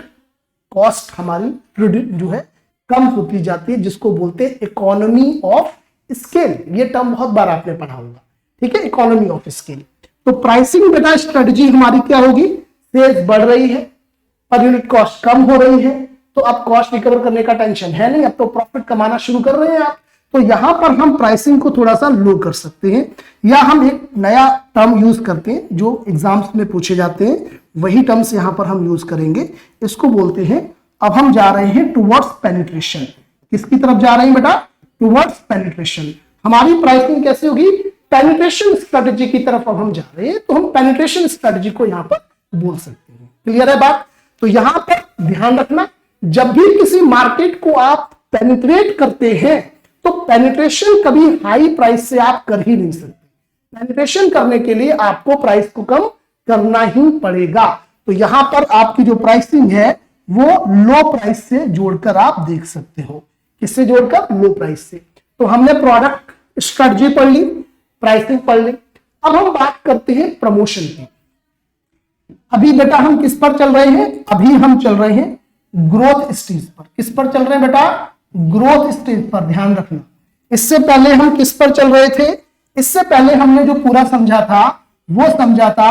कॉस्ट हमारी जो है कम होती जाती है, जिसको बोलते हैं इकोनॉमी ऑफ स्केल। ये टर्म बहुत बार आपने पढ़ा होगा, ठीक है, इकोनॉमी ऑफ स्केल। तो प्राइसिंग बेटा स्ट्रेटजी हमारी क्या होगी? सेल्स बढ़ रही है, पर यूनिट कॉस्ट कम हो रही है, तो अब कॉस्ट रिकवर करने का टेंशन है नहीं, अब तो प्रॉफिट कमाना शुरू कर रहे हैं आप। तो यहां पर हम प्राइसिंग को थोड़ा सा लो कर सकते हैं, या हम एक नया टर्म यूज करते हैं जो एग्जाम्स में पूछे जाते हैं, वही टर्म्स यहां पर हम यूज करेंगे। इसको बोलते हैं, अब हम जा रहे हैं टुवर्ड्स पेनिट्रेशन। किसकी तरफ जा रहे हैं बेटा? Towards penetration. हमारी प्राइसिंग कैसे होगी? पेनिट्रेशन स्ट्रेटजी की तरफ अब हम जा रहे हैं, तो हम पेनिट्रेशन स्ट्रेटजी को यहां पर बोल सकते हैं। क्लियर है बात? तो यहां पर ध्यान रखना, जब भी किसी मार्केट को आप पेनिट्रेट करते हैं तो पेनिट्रेशन कभी हाई प्राइस से आप कर ही नहीं सकते। पेनिट्रेशन करने के लिए आपको प्राइस को कम करना ही पड़ेगा। तो यहां पर आपकी जो प्राइसिंग है वो लो प्राइस से जोड़कर आप देख सकते हो। किससे जोड़कर? लो प्राइस से। तो हमने प्रोडक्ट स्ट्रेटजी पढ़ ली, प्राइसिंग पढ़ ली। अब हम बात करते हैं प्रमोशन की। अभी बेटा हम किस पर चल रहे हैं? अभी हम चल रहे हैं ग्रोथ स्टेज पर। किस पर चल रहे हैं बेटा? ग्रोथ स्टेज पर। ध्यान रखना, इससे पहले हम किस पर चल रहे थे? इससे पहले हमने जो पूरा समझा था वो समझा था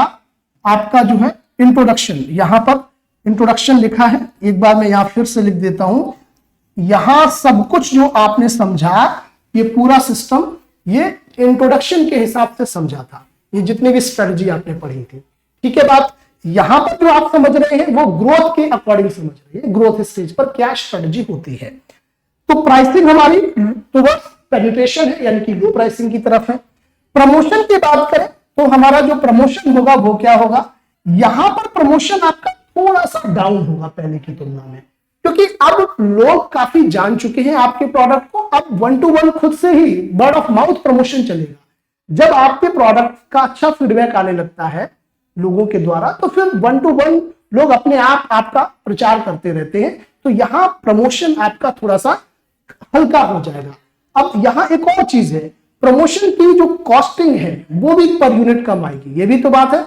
आपका जो है इंट्रोडक्शन। यहां पर इंट्रोडक्शन लिखा है, एक बार मैं यहां फिर से लिख देता हूं। यहां सब कुछ जो आपने समझा, ये पूरा सिस्टम ये इंट्रोडक्शन के हिसाब से समझा था, ये जितने भी स्ट्रेटजी आपने पढ़ी थी, ठीक है बात। यहां पर जो आप समझ रहे हैं वो ग्रोथ के अकॉर्डिंग समझ रहे हैं, ग्रोथ स्टेज पर क्या स्ट्रेटजी होती है। तो प्राइसिंग हमारी टुवर्ड्स पेनिट्रेशन है, यानी कि लो प्राइसिंग की तरफ है। प्रमोशन की बात करें तो हमारा जो प्रमोशन होगा वो क्या होगा? यहां पर प्रमोशन आपका थोड़ा सा डाउन होगा पहले की तुलना में, क्योंकि अब लोग काफी जान चुके हैं आपके प्रोडक्ट को। अब 1-to-1 खुद से ही वर्ड ऑफ माउथ प्रमोशन चलेगा। जब आपके प्रोडक्ट का अच्छा फीडबैक आने लगता है लोगों के द्वारा, तो फिर 1-to-1 लोग अपने आप आपका प्रचार करते रहते हैं। तो यहां प्रमोशन आपका थोड़ा सा हल्का हो जाएगा। अब यहां एक और चीज है, प्रमोशन की जो कॉस्टिंग है वो भी पर यूनिट कम आएगी। ये भी तो बात है।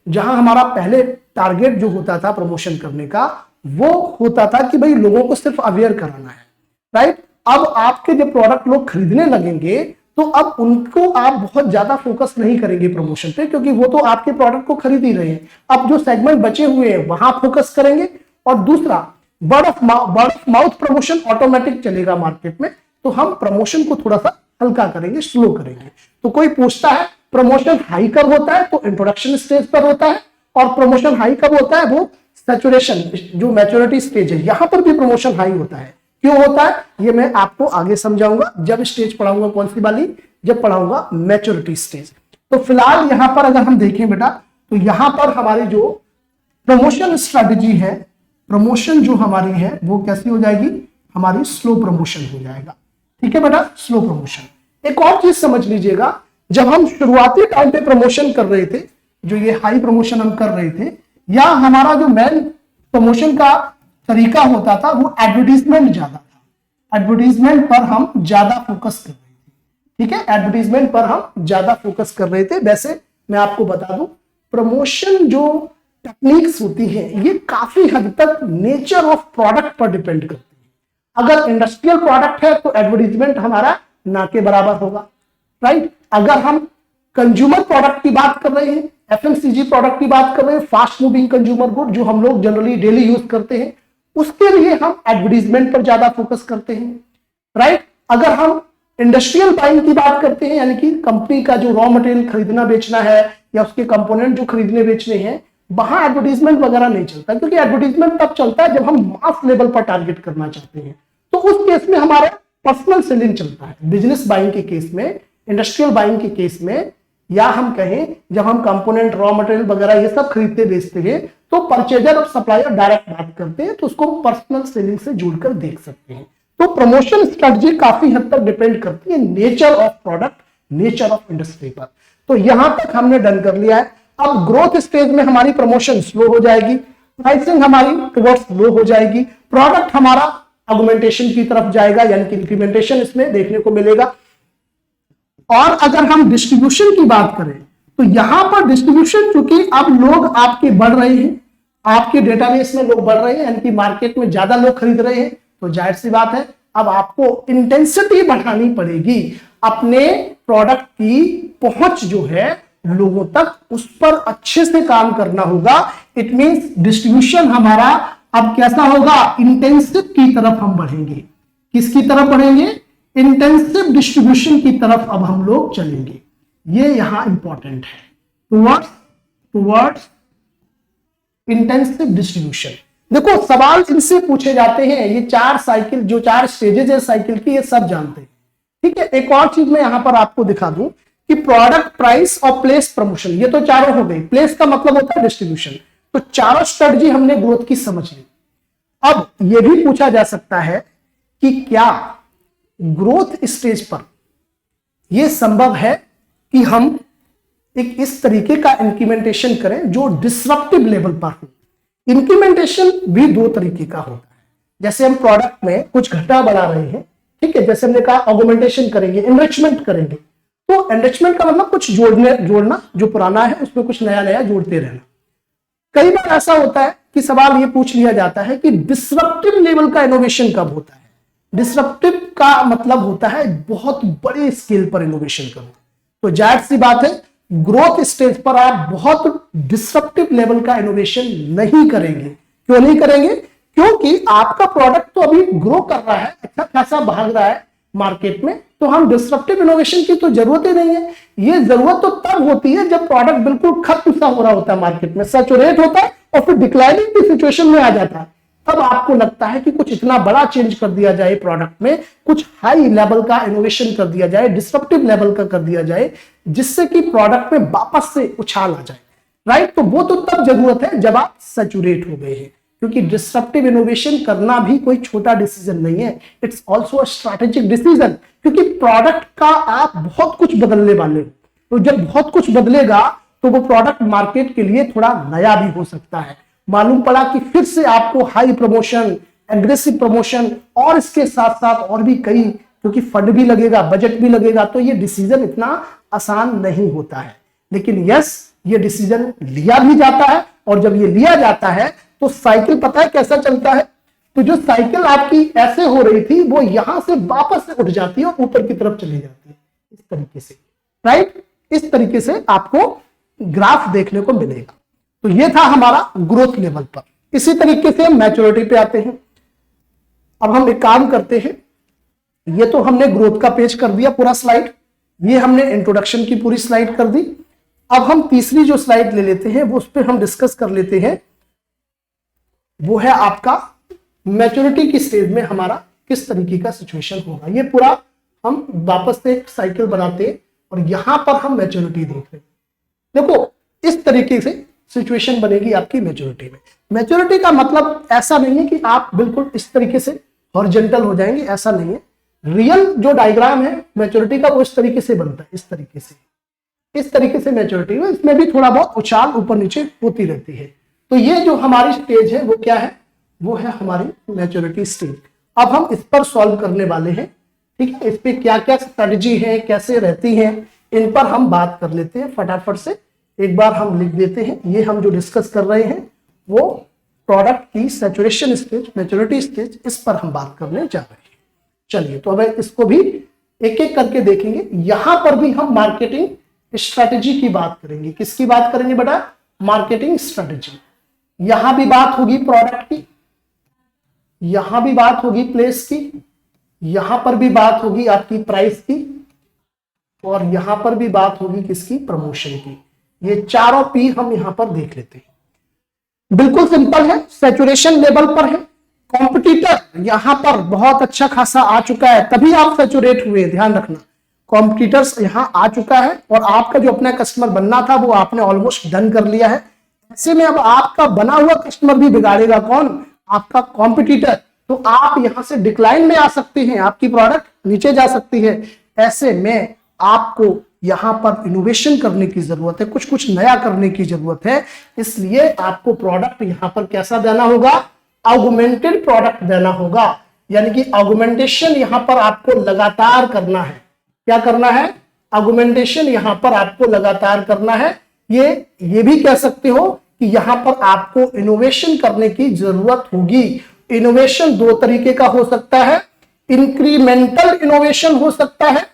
जहां हमारा पहले टारगेट जो होता था प्रमोशन करने का, वो होता था कि भाई लोगों को सिर्फ अवेयर कराना है, राइट। अब आपके जब प्रोडक्ट लोग खरीदने लगेंगे तो अब उनको आप बहुत ज्यादा फोकस नहीं करेंगे प्रमोशन पे, क्योंकि वो तो आपके प्रोडक्ट को खरीद ही रहे हैं। अब जो सेगमेंट बचे हुए हैं वहां फोकस करेंगे। और दूसरा, word of mouth promotion automatic चलेगा मार्केट में, तो हम प्रमोशन को थोड़ा सा हल्का करेंगे, स्लो करेंगे। तो कोई पूछता है प्रमोशन हाई कब होता है, तो इंट्रोडक्शन स्टेज पर होता है, और प्रमोशन हाई कब होता है, वो सैचुरेशन जो मैच्योरिटी स्टेज है, यहां पर भी प्रमोशन हाई होता है। क्यों होता है ये मैं आपको आगे समझाऊंगा जब स्टेज पढ़ाऊंगा। कौन सी वाली? जब पढ़ाऊंगा मैच्योरिटी स्टेज। तो फिलहाल यहां पर अगर हम देखें बेटा, तो यहां पर हमारी जो प्रमोशन स्ट्रेटेजी है, प्रमोशन जो हमारी है वो कैसी हो जाएगी, हमारी स्लो प्रमोशन हो जाएगा। ठीक है बेटा, स्लो प्रमोशन। एक और चीज समझ लीजिएगा, जब हम शुरुआती टाइम पे प्रमोशन कर रहे थे, जो ये हाई प्रमोशन हम कर रहे थे, या हमारा जो मेन प्रमोशन का तरीका होता था वो एडवर्टीजमेंट ज्यादा था। एडवर्टीजमेंट पर हम ज्यादा फोकस कर रहे थे। ठीक है, एडवर्टीजमेंट पर हम ज्यादा फोकस कर रहे थे। वैसे मैं आपको बता दूं, प्रमोशन जो टेक्निक्स होती है ये काफी हद तक नेचर ऑफ प्रोडक्ट पर डिपेंड करती है। अगर इंडस्ट्रियल प्रोडक्ट है तो एडवर्टीजमेंट हमारा ना के बराबर होगा, राइट। अगर हम कंज्यूमर प्रोडक्ट की बात कर रहे हैं, एफएमसीजी प्रोडक्ट की बात कर रहे हैं, फास्ट मूविंग कंज्यूमर गुड जो हम लोग जनरली डेली यूज करते हैं, उसके लिए हम एडवर्टीजमेंट पर ज्यादा फोकस करते हैं, राइट। अगर हम इंडस्ट्रियल बाइंग की बात करते हैं, यानी कि कंपनी का जो रॉ मटेरियल खरीदना बेचना है या उसके कंपोनेंट जो खरीदने बेचने हैं, वहां एडवर्टीजमेंट वगैरह नहीं चलता, क्योंकि एडवर्टीजमेंट तब चलता है जब हम मास लेवल पर टारगेट करना चाहते हैं। तो उस केस में हमारा पर्सनल सेलिंग चलता है। बिजनेस बाइंग के केस में, इंडस्ट्रियल बाइंग के केस में, या हम कहें जब हम कंपोनेंट रॉ मटेरियल वगैरह ये सब खरीदते बेचते हैं, तो परचेजर और सप्लायर डायरेक्ट बात करते हैं, तो उसको पर्सनल सेलिंग से जुड़कर देख सकते हैं। तो प्रमोशन स्ट्रेटजी काफी हद तक डिपेंड करती है nature of product, nature of industry पर। तो यहां तक हमने डन कर लिया है। अब ग्रोथ स्टेज में हमारी प्रमोशन स्लो हो जाएगी, प्राइसिंग हमारी टुवर्ड्स लो हो जाएगी, प्रोडक्ट हमारा ऑगमेंटेशन की तरफ जाएगा, यानी कि इंक्रीमेंटेशन इसमें देखने को मिलेगा। और अगर हम डिस्ट्रीब्यूशन की बात करें, तो यहां पर डिस्ट्रीब्यूशन, चूंकि अब लोग आपके बढ़ रहे हैं, आपके डेटाबेस में लोग बढ़ रहे हैं, यानी कि मार्केट में ज्यादा लोग खरीद रहे हैं, तो जाहिर सी बात है अब आपको इंटेंसिटी बढ़ानी पड़ेगी। अपने प्रोडक्ट की पहुंच जो है लोगों तक, उस पर अच्छे से काम करना होगा। इट मींस डिस्ट्रीब्यूशन हमारा अब कैसा होगा, इंटेंसिव की तरफ हम बढ़ेंगे। किसकी तरफ बढ़ेंगे? इंटेंसिव डिस्ट्रीब्यूशन की तरफ अब हम लोग चलेंगे। ये यहां इंपॉर्टेंट है, टुवर्ड्स इंटेंसिव डिस्ट्रीब्यूशन। देखो सवाल इनसे पूछे जाते हैं, ये 4 साइकिल, जो 4 स्टेजेस है साइकिल की, ये सब जानते हैं। ठीक है, एक और चीज मैं यहां पर आपको दिखा दूं कि प्रोडक्ट, प्राइस और प्लेस प्रमोशन, ये तो चारों हो गई। प्लेस का मतलब होता है डिस्ट्रीब्यूशन। तो चारों स्ट्रेटजी हमने ग्रोथ की समझ ली। अब यह भी पूछा जा सकता है कि क्या ग्रोथ स्टेज पर यह संभव है कि हम एक इस तरीके का इंक्रीमेंटेशन करें जो डिसरप्टिव लेवल पर हो। इंक्रीमेंटेशन भी 2 तरीके का होता है। जैसे हम प्रोडक्ट में कुछ घटा बढ़ा रहे हैं, ठीक है, जैसे हमने कहा ऑगमेंटेशन करेंगे, एनरिचमेंट करेंगे। तो एनरिचमेंट का मतलब कुछ जोड़ना, जो पुराना है उसमें कुछ नया नया जोड़ते रहना। कई बार ऐसा होता है कि सवाल ये पूछ लिया जाता है कि डिसरप्टिव लेवल का इनोवेशन कब होता है। डिसरप्टिव का मतलब होता है बहुत बड़े स्केल पर इनोवेशन करो। तो जाहिर सी बात है ग्रोथ स्टेज पर आप बहुत डिसरप्टिव लेवल का इनोवेशन नहीं करेंगे। क्यों नहीं करेंगे? क्योंकि आपका प्रोडक्ट तो अभी ग्रो कर रहा है, अच्छा खासा भाग रहा है मार्केट में, तो हम डिसरप्टिव इनोवेशन की तो जरूरत ही नहीं है। ये जरूरत तो तब होती है जब प्रोडक्ट बिल्कुल खत्म सा हो रहा होता है, मार्केट में सैचुरेट होता है और फिर डिक्लाइनिंग की सिचुएशन में आ जाता है। तब आपको लगता है कि कुछ इतना बड़ा चेंज कर दिया जाए प्रोडक्ट में, कुछ हाई लेवल का इनोवेशन कर दिया जाए, डिसरप्टिव लेवल का कर दिया जाए, जिससे कि प्रोडक्ट में वापस से उछाल आ जाए, राइट। तो वो तो तब जरूरत है जब आप सैचुरेट हो गए हैं, क्योंकि डिसरप्टिव इनोवेशन करना भी कोई छोटा डिसीजन नहीं है, it's also a strategic decision. क्योंकि प्रोडक्ट का आप बहुत कुछ बदलने वाले हो, तो जब बहुत कुछ बदलेगा तो वो प्रोडक्ट मार्केट के लिए थोड़ा नया भी हो सकता है। मालूम पड़ा कि फिर से आपको हाई प्रमोशन, एग्रेसिव प्रमोशन और इसके साथ साथ और भी कई, क्योंकि फंड भी लगेगा, बजट भी लगेगा, तो ये डिसीजन इतना आसान नहीं होता है। लेकिन यस, ये डिसीजन लिया भी जाता है, और जब ये लिया जाता है तो साइकिल पता है कैसा चलता है। तो जो साइकिल आपकी ऐसे हो रही थी वो यहां से वापस से उठ जाती है और ऊपर की तरफ चली जाती है, इस तरीके से, राइट। इस तरीके से आपको ग्राफ देखने को मिलेगा। तो ये था हमारा ग्रोथ लेवल पर। इसी तरीके से मैच्योरिटी पे आते हैं। अब हम एक काम करते हैं, ये तो हमने ग्रोथ का पेज कर दिया पूरा स्लाइड, ये हमने इंट्रोडक्शन की पूरी स्लाइड कर दी। अब हम तीसरी जो स्लाइड ले लेते हैं वो उस पर हम डिस्कस कर लेते हैं, वो है आपका मैच्योरिटी की स्टेज में हमारा किस तरीके का सिचुएशन होगा। ये पूरा हम वापस से एक साइकिल बनाते हैं और यहां पर हम मैच्योरिटी देख रहे हैं। देखो इस तरीके से सिचुएशन बनेगी आपकी मैच्योरिटी में। मैच्योरिटी का मतलब ऐसा नहीं है कि आप बिल्कुल इस तरीके से हॉरिजॉन्टल हो जाएंगे, ऐसा नहीं है। रियल जो डायग्राम है मैच्योरिटी का वो इस तरीके से बनता है, इस तरीके से मैच्योरिटी में, इसमें भी थोड़ा बहुत उछाल ऊपर नीचे होती रहती है। तो ये जो हमारी स्टेज है वो क्या है, वो है हमारी मैच्योरिटी स्टेज। अब हम इस पर सॉल्व करने वाले हैं, ठीक है। इस पे क्या क्या स्ट्रेटजी है, कैसे रहती है, इन पर हम बात कर लेते हैं। फटाफट से एक बार हम लिख देते हैं। ये हम जो डिस्कस कर रहे हैं वो प्रोडक्ट की सैचुरेशन स्टेज, मैच्योरिटी स्टेज, इस पर हम बात करने जा रहे हैं। चलिए तो अब इसको भी एक एक करके देखेंगे। यहां पर भी हम मार्केटिंग स्ट्रेटेजी की बात करेंगे। किसकी बात करेंगे बेटा, मार्केटिंग स्ट्रेटेजी। यहां भी बात होगी प्रोडक्ट की, यहां भी बात होगी प्लेस की, यहां पर भी बात होगी आपकी प्राइस की, और यहां पर भी बात होगी किसकी, प्रमोशन की। ये चारों पी हम यहां पर देख लेते हैं। बिल्कुल सिंपल है, सैचुरेशन लेवल पर है। कॉम्पिटिटर यहां पर बहुत अच्छा खासा आ चुका है, तभी आप सैचुरेट हुए, ध्यान रखना। कॉम्पिटिटर्स यहां आ चुका है और आपका जो अपना कस्टमर बनना था वो आपने ऑलमोस्ट डन कर लिया है। ऐसे में अब आपका बना हुआ कस्टमर भी बिगाड़ेगा कौन, आपका कॉम्पिटिटर। तो आप यहां से डिक्लाइन में आ सकते हैं, आपकी प्रोडक्ट नीचे जा सकती है। ऐसे में आपको यहां पर इनोवेशन करने की जरूरत है, कुछ कुछ नया करने की जरूरत है। इसलिए आपको प्रोडक्ट यहां पर कैसा देना होगा, ऑगमेंटेड प्रोडक्ट देना होगा। यानी कि ऑगमेंटेशन यहां पर आपको लगातार करना है। क्या करना है, ऑगमेंटेशन यहां पर आपको लगातार करना है। ये भी कह सकते हो कि यहां पर आपको इनोवेशन करने की जरूरत होगी। इनोवेशन दो तरीके का हो सकता है, इंक्रीमेंटल इनोवेशन हो सकता है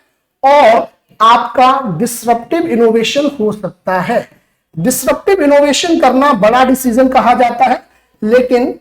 और आपका डिसरप्टिव इनोवेशन हो सकता है। डिसरप्टिव इनोवेशन करना बड़ा डिसीजन कहा जाता है, लेकिन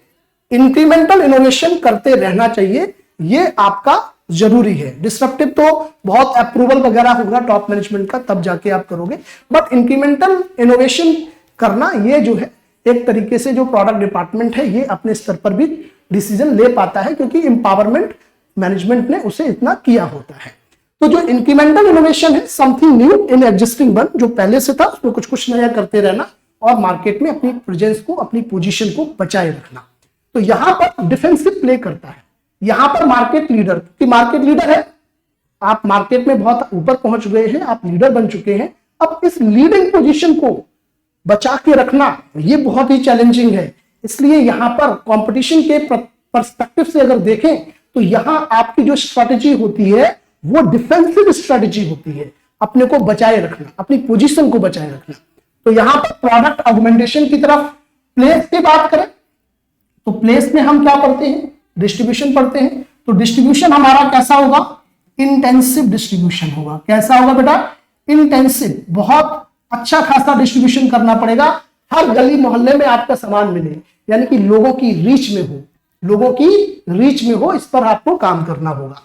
इंक्रीमेंटल इनोवेशन करते रहना चाहिए, ये आपका जरूरी है। डिसरप्टिव तो बहुत अप्रूवल वगैरह होगा टॉप मैनेजमेंट का, तब जाके आप करोगे। बट इंक्रीमेंटल इनोवेशन करना ये जो है एक तरीके से जो प्रोडक्ट डिपार्टमेंट है ये अपने स्तर पर भी डिसीजन ले पाता है, क्योंकि एम्पावरमेंट मैनेजमेंट ने उसे इतना किया होता है। तो जो इंक्रीमेंटल इनोवेशन है, something new in existing one, जो पहले से था उसमें कुछ कुछ नया करते रहना और मार्केट में अपनी प्रेजेंस को, अपनी पोजीशन को बचाए रखना। तो यहां पर डिफेंसिव प्ले करता है। यहां पर मार्केट लीडर, क्योंकि मार्केट लीडर है, आप मार्केट में बहुत ऊपर पहुंच गए हैं, आप लीडर बन चुके हैं। अब इस लीडिंग पोजीशन को बचा के रखना ये बहुत ही चैलेंजिंग है। इसलिए यहां पर कंपटीशन के पर्सपेक्टिव से अगर देखें तो यहां आपकी जो स्ट्रेटेजी होती है वो डिफेंसिव स्ट्रेटेजी होती है, अपने को बचाए रखना, अपनी पोजीशन को बचाए रखना। तो यहां पर प्रोडक्ट ऑगमेंटेशन की तरफ प्लेस की बात करें तो प्लेस में हम क्या पढ़ते हैं, डिस्ट्रीब्यूशन पढ़ते हैं। तो डिस्ट्रीब्यूशन हमारा कैसा होगा, इंटेंसिव डिस्ट्रीब्यूशन होगा। कैसा होगा बेटा, इंटेंसिव। बहुत अच्छा खासा डिस्ट्रीब्यूशन करना पड़ेगा, हर गली मोहल्ले में आपका सामान मिले, यानी कि लोगों की रीच में हो, लोगों की रीच में हो, इस पर आपको काम करना होगा।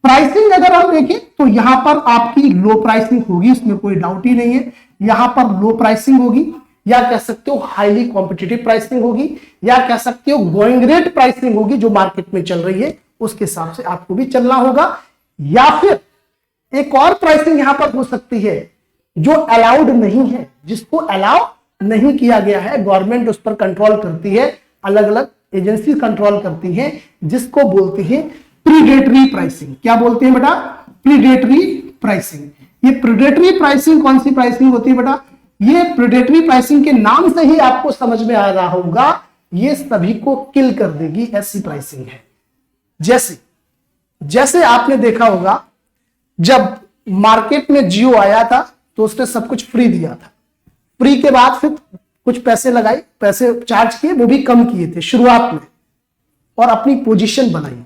प्राइसिंग अगर आप देखें तो यहां पर आपकी लो प्राइसिंग होगी, इसमें कोई डाउट ही नहीं है। यहां पर लो प्राइसिंग होगी, या कह सकते हो हाईली कॉम्पिटिटिव प्राइसिंग होगी, या कह सकते हो गोइंग रेट प्राइसिंग होगी, जो मार्केट में चल रही है उसके हिसाब से आपको भी चलना होगा। या फिर एक और प्राइसिंग यहां पर हो सकती है जो अलाउड नहीं है, जिसको अलाउ नहीं किया गया है, गवर्नमेंट उस पर कंट्रोल करती है, अलग अलग एजेंसी कंट्रोल करती हैं, जिसको बोलती है प्रीडेटरी प्राइसिंग। क्या बोलते हैं बेटा, प्रीडेटरी प्राइसिंग। ये प्रीडेटरी प्राइसिंग कौन सी प्राइसिंग होती है बेटा, ये प्रीडेटरी प्राइसिंग के नाम से ही आपको समझ में आ रहा होगा, ये सभी को किल कर देगी, ऐसी प्राइसिंग है। जैसे आपने देखा होगा जब मार्केट में जियो आया था तो उसने सब कुछ फ्री दिया था, फ्री के बाद फिर कुछ पैसे लगाए, पैसे चार्ज किए, वो भी कम किए थे शुरुआत में, और अपनी पोजीशन बनाई।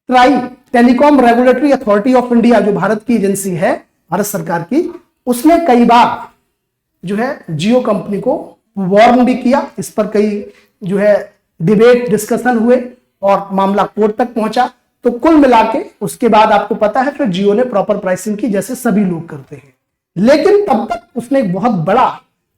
Try, telecom regulatory authority of India, जो भारत की एजेंसी है, भारत सरकार की, उसने कई बार जो है जियो कंपनी को वार्न भी किया। इस पर कई जो है डिबेट, डिस्कशन हुए और मामला कोर्ट तक पहुंचा। तो कुल मिला के उसके बाद आपको पता है फिर जियो ने प्रॉपर प्राइसिंग की जैसे सभी लोग करते हैं, लेकिन तब तक उसने एक बहुत बड़ा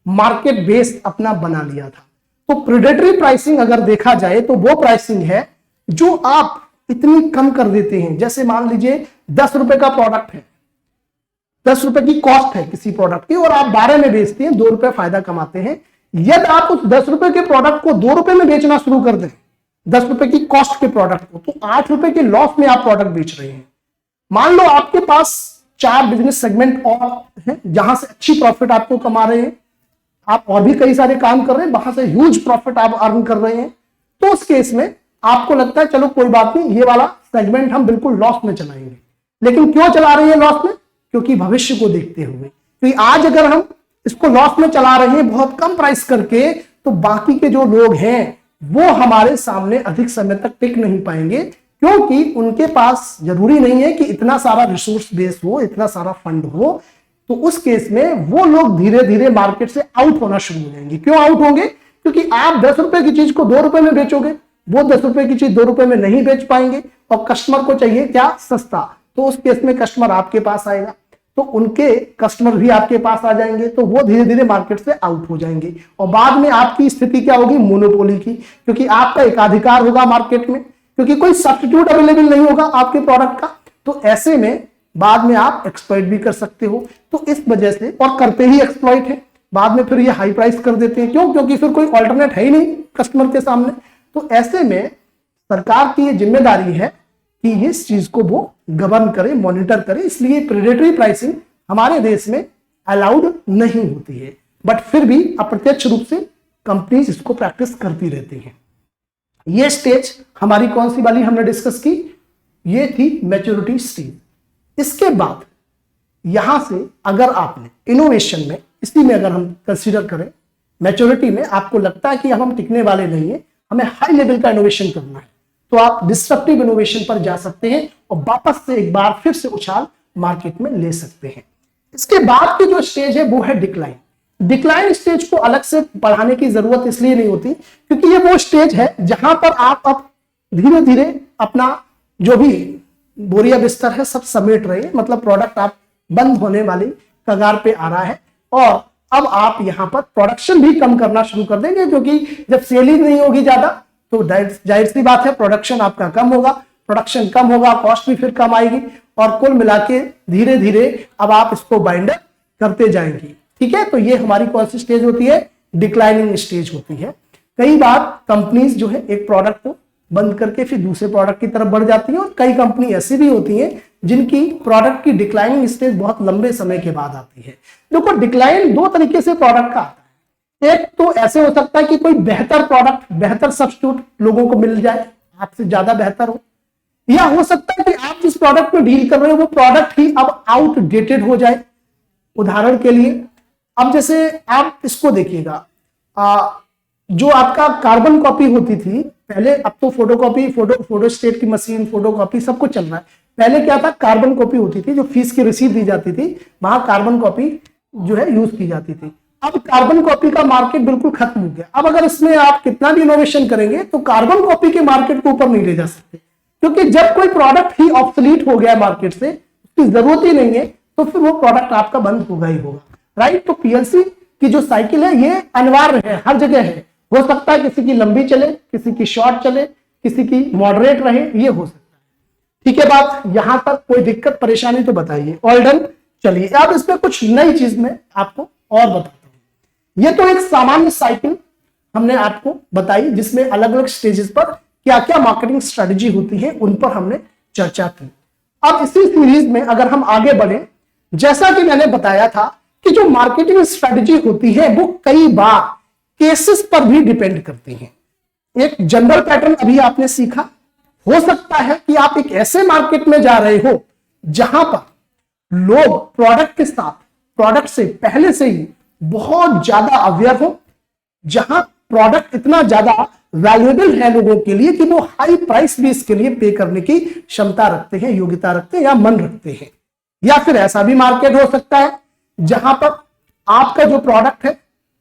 मार्केट बेस अपना बना लिया था। तो प्रेडेटरी प्राइसिंग अगर देखा जाए तो वो प्राइसिंग है जो आप इतनी कम कर देते हैं। जैसे मान लीजिए 10 रुपए का प्रोडक्ट है, 10 रुपए की कॉस्ट है किसी प्रोडक्ट की और आप 12 में बेचते हैं, 2 रुपए फायदा कमाते हैं। यदि आप उस 10 रुपए के प्रोडक्ट को 2 रुपए में बेचना शुरू कर दें, 10 रुपए की कॉस्ट के प्रोडक्ट को, तो 8 रुपए के लॉस में आप प्रोडक्ट बेच रहे हैं। मान लो आपके पास 4 बिजनेस सेगमेंट और हैं जहां से अच्छी प्रॉफिट आपको कमा रहे हैं, आप और भी कई सारे काम कर रहे हैं, वहां से ह्यूज प्रॉफिट आप अर्न कर रहे हैं, तो उस केस में आपको लगता है चलो कोई बात नहीं, ये वाला सेगमेंट हम बिल्कुल लॉस में चलाएंगे। लेकिन क्यों चला रहे हैं लॉस में? क्योंकि भविष्य को देखते हुए, क्योंकि आज अगर हम इसको लॉस में चला रहे हैं बहुत कम प्राइस करके, तो बाकी के जो लोग हैं वो हमारे सामने अधिक समय तक टिक नहीं पाएंगे, क्योंकि उनके पास जरूरी नहीं है कि इतना सारा रिसोर्स बेस हो, इतना सारा फंड हो। तो उस केस में वो लोग धीरे धीरे मार्केट से आउट होना शुरू हो जाएंगे। क्यों आउट होंगे? क्योंकि आप 10 रुपए की चीज को 2 रुपए में बेचोगे, वो 10 रुपए की चीज 2 रुपए में नहीं बेच पाएंगे और कस्टमर को चाहिए क्या? सस्ता। तो उस केस में कस्टमर आपके पास आएगा, तो उनके कस्टमर भी आपके पास आ जाएंगे, तो वो धीरे धीरे मार्केट से आउट हो जाएंगे और बाद में आपकी स्थिति क्या होगी? मोनोपोली की, क्योंकि आपका एकाधिकार होगा मार्केट में, क्योंकि कोई सब्स्टिट्यूट अवेलेबल नहीं होगा आपके प्रोडक्ट का। तो ऐसे में बाद में आप एक्सप्लॉइट भी कर सकते हो। तो इस वजह से, और करते ही एक्सप्लॉइट है, बाद में फिर ये हाई प्राइस कर देते हैं। क्यों? क्योंकि फिर कोई ऑल्टरनेट है ही नहीं कस्टमर के सामने। तो ऐसे में सरकार की ये जिम्मेदारी है कि इस चीज को वो गवर्न करे, मॉनिटर करे। इसलिए प्रेडेटरी प्राइसिंग हमारे देश में अलाउड नहीं होती है, बट फिर भी अप्रत्यक्ष रूप से कंपनीज इसको प्रैक्टिस करती रहती हैं। ये स्टेज हमारी कौन सी वाली हमने डिस्कस की? ये थी मैच्योरिटी स्टेज। इसके बाद यहां से अगर आपने इनोवेशन में, इसी में अगर हम कंसीडर करें, मैच्योरिटी में आपको लगता है कि अब हम टिकने वाले नहीं है, हमें हाई लेवल का इनोवेशन करना है, तो आप डिस्ट्रप्टिव इनोवेशन पर जा सकते हैं और वापस से एक बार फिर से उछाल मार्केट में ले सकते हैं। इसके बाद की जो स्टेज है वो है डिक्लाइन। डिक्लाइन स्टेज को अलग से पढ़ाने की जरूरत इसलिए नहीं होती क्योंकि ये वो स्टेज है जहां पर आप अब धीरे धीरे अपना जो भी बोरिया बिस्तर है सब समेट रहे हैं, मतलब प्रोडक्ट आप बंद होने वाली कगार पे आ रहा है और अब आप यहां पर प्रोडक्शन भी कम करना शुरू कर देंगे, क्योंकि जब सेलिंग नहीं होगी ज्यादा तो जाहिर सी बात है प्रोडक्शन आपका कम होगा, प्रोडक्शन कम होगा, कॉस्ट भी फिर कम आएगी और कुल मिला के धीरे धीरे अब आप इसको बाइंड करते जाएंगे। ठीक है, तो ये हमारी कौन सी स्टेज होती है? डिक्लाइनिंग स्टेज होती है। कई बार कंपनीज जो है एक प्रोडक्ट को बंद करके फिर दूसरे प्रोडक्ट की तरफ बढ़ जाती है और कई कंपनी ऐसी भी होती है जिनकी प्रोडक्ट की डिक्लाइनिंग स्टेज बहुत लंबे समय के बाद आती है। देखो, डिक्लाइन 2 तरीके से प्रोडक्ट का आता है। एक तो ऐसे हो सकता है कि कोई बेहतर प्रोडक्ट, बेहतर सब्स्टिट्यूट लोगों को मिल जाए, आपसे ज्यादा बेहतर हो, या हो सकता है कि आप जिस प्रोडक्ट में डील कर रहे हो वो प्रोडक्ट ही अब आउटडेटेड हो जाए। उदाहरण के लिए अब जैसे आप इसको देखिएगा, जो आपका कार्बन कॉपी होती थी पहले, अब तो फोटोकॉपी, फोटोस्टेट की मशीन, फोटोकॉपी सब कुछ चल रहा है। पहले क्या था? कार्बन कॉपी होती थी, जो फीस की रिसीट दी जाती थी, वहां कार्बन कॉपी जो है यूज की जाती थी। अब कार्बन कॉपी का मार्केट बिल्कुल खत्म हो गया। अब अगर इसमें आप कितना भी इनोवेशन करेंगे तो कार्बन कॉपी के मार्केट को ऊपर नहीं ले जा सकते, क्योंकि जब कोई प्रोडक्ट ही ऑब्सोलीट हो गया मार्केट से, उसकी जरूरत ही नहीं है, तो फिर वो प्रोडक्ट आपका बंद होगा ही होगा। राइट? तो पीएलसी की जो साइकिल है ये अनिवार्य है, हर जगह है। हो सकता है किसी की लंबी चले, किसी की शॉर्ट चले, किसी की मॉडरेट रहे, ये हो सकता है। ठीक है बात, यहां तक कोई दिक्कत परेशानी तो बताइए। All done. चलिए अब इसमें कुछ नई चीज में आपको और बताता हूं। ये तो एक सामान्य साइकिल हमने आपको बताई जिसमें अलग अलग स्टेजेस पर क्या क्या मार्केटिंग स्ट्रेटेजी होती है उन पर हमने चर्चा की। अब इसी सीरीज में अगर हम आगे बढ़े, जैसा कि मैंने बताया था कि जो मार्केटिंग स्ट्रेटेजी होती है वो कई बार केसेस पर भी डिपेंड करती हैं। एक जनरल पैटर्न अभी आपने सीखा, हो सकता है कि आप एक ऐसे मार्केट में जा रहे हो जहां पर लोग प्रोडक्ट के साथ, प्रोडक्ट से पहले से ही बहुत ज्यादा अवेयर हो, जहां प्रोडक्ट इतना ज्यादा वैल्यूएबल है लोगों के लिए कि वो हाई प्राइस भी इसके लिए पे करने की क्षमता रखते हैं, योग्यता रखते हैं या मन रखते हैं। या फिर ऐसा भी मार्केट हो सकता है जहां पर आपका जो प्रोडक्ट है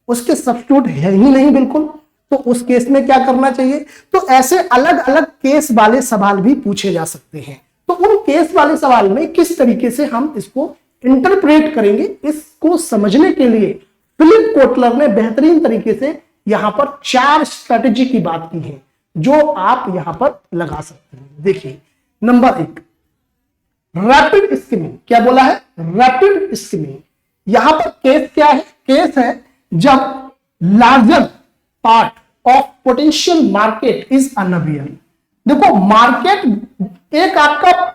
उसके सब्स्टिट्यूट है ही नहीं बिल्कुल, तो उस केस में क्या करना चाहिए। तो ऐसे अलग अलग केस वाले सवाल भी पूछे जा सकते हैं। तो उन केस वाले सवाल में किस तरीके से हम इसको इंटरप्रेट करेंगे, इसको समझने के लिए फिलिप कोटलर ने बेहतरीन तरीके से यहां पर 4 स्ट्रेटेजी की बात की है जो आप यहां पर लगा सकते हैं। देखिए, नंबर 1, रैपिड स्किमिंग। क्या बोला है? Rapid skimming. यहां पर केस क्या है? केस है जब larger part of potential market is unaware. देखो, मार्केट एक आपका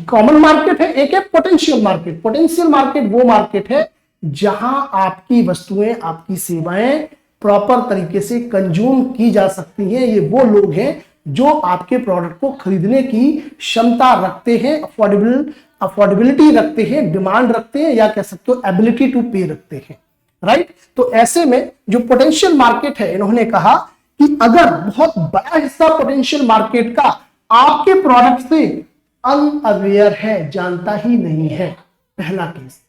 कॉमन मार्केट है, एक है पोटेंशियल मार्केट। पोटेंशियल मार्केट वो मार्केट है जहां आपकी वस्तुएं, आपकी सेवाएं प्रॉपर तरीके से कंज्यूम की जा सकती हैं। ये वो लोग हैं जो आपके प्रोडक्ट को खरीदने की क्षमता रखते हैं, अफोर्डेबिलिटी रखते हैं, डिमांड रखते हैं, या कह सकते हो एबिलिटी टू पे रखते हैं, राइट। तो ऐसे में जो पोटेंशियल मार्केट है, इन्होंने कहा कि अगर बहुत बड़ा हिस्सा पोटेंशियल मार्केट का आपके प्रोडक्ट से अनअवेयर है, जानता ही नहीं है, पहला केस।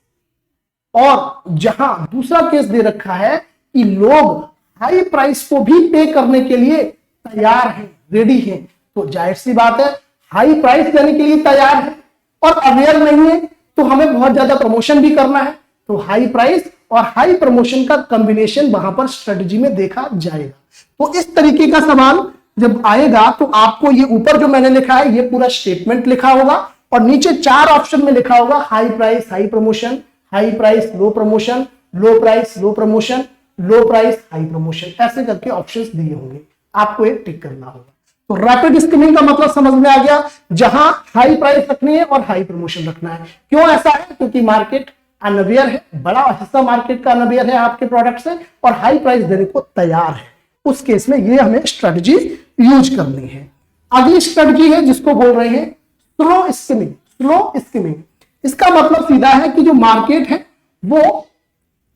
और जहां दूसरा केस दे रखा है कि लोग हाई प्राइस को भी पे करने के लिए तैयार हैं, रेडी हैं, तो जाहिर सी बात है हाई प्राइस देने के लिए तैयार है और अवेयर नहीं है, तो हमें बहुत ज्यादा प्रमोशन भी करना है। तो हाई प्राइस और हाई प्रमोशन का कॉम्बिनेशन वहां पर स्ट्रेटजी में देखा जाएगा। तो इस तरीके का सवाल जब आएगा तो आपको ये ऊपर जो मैंने लिखा है ये पूरा स्टेटमेंट लिखा होगा और नीचे 4 ऑप्शन में लिखा होगा high price high promotion, high price low promotion, low price low promotion, low price high promotion, ऐसे करके ऑप्शंस दिए होंगे, आपको एक टिक करना होगा। तो रैपिड स्किमिंग का मतलब समझ में आ गया, जहां हाई प्राइस रखनी है और हाई प्रमोशन रखना है। क्यों ऐसा है? क्योंकि मार्केट अनअवेयर है, बड़ा हिस्सा मार्केट का अनअवेयर है आपके प्रोडक्ट से और हाई प्राइस देने को तैयार है। उस केस में ये हमें स्ट्रेटजी यूज करनी है। अगली स्ट्रेटजी है जिसको बोल रहे हैं स्लो स्किमिंग। स्लो स्किमिंग, इसका मतलब सीधा है कि जो मार्केट है वो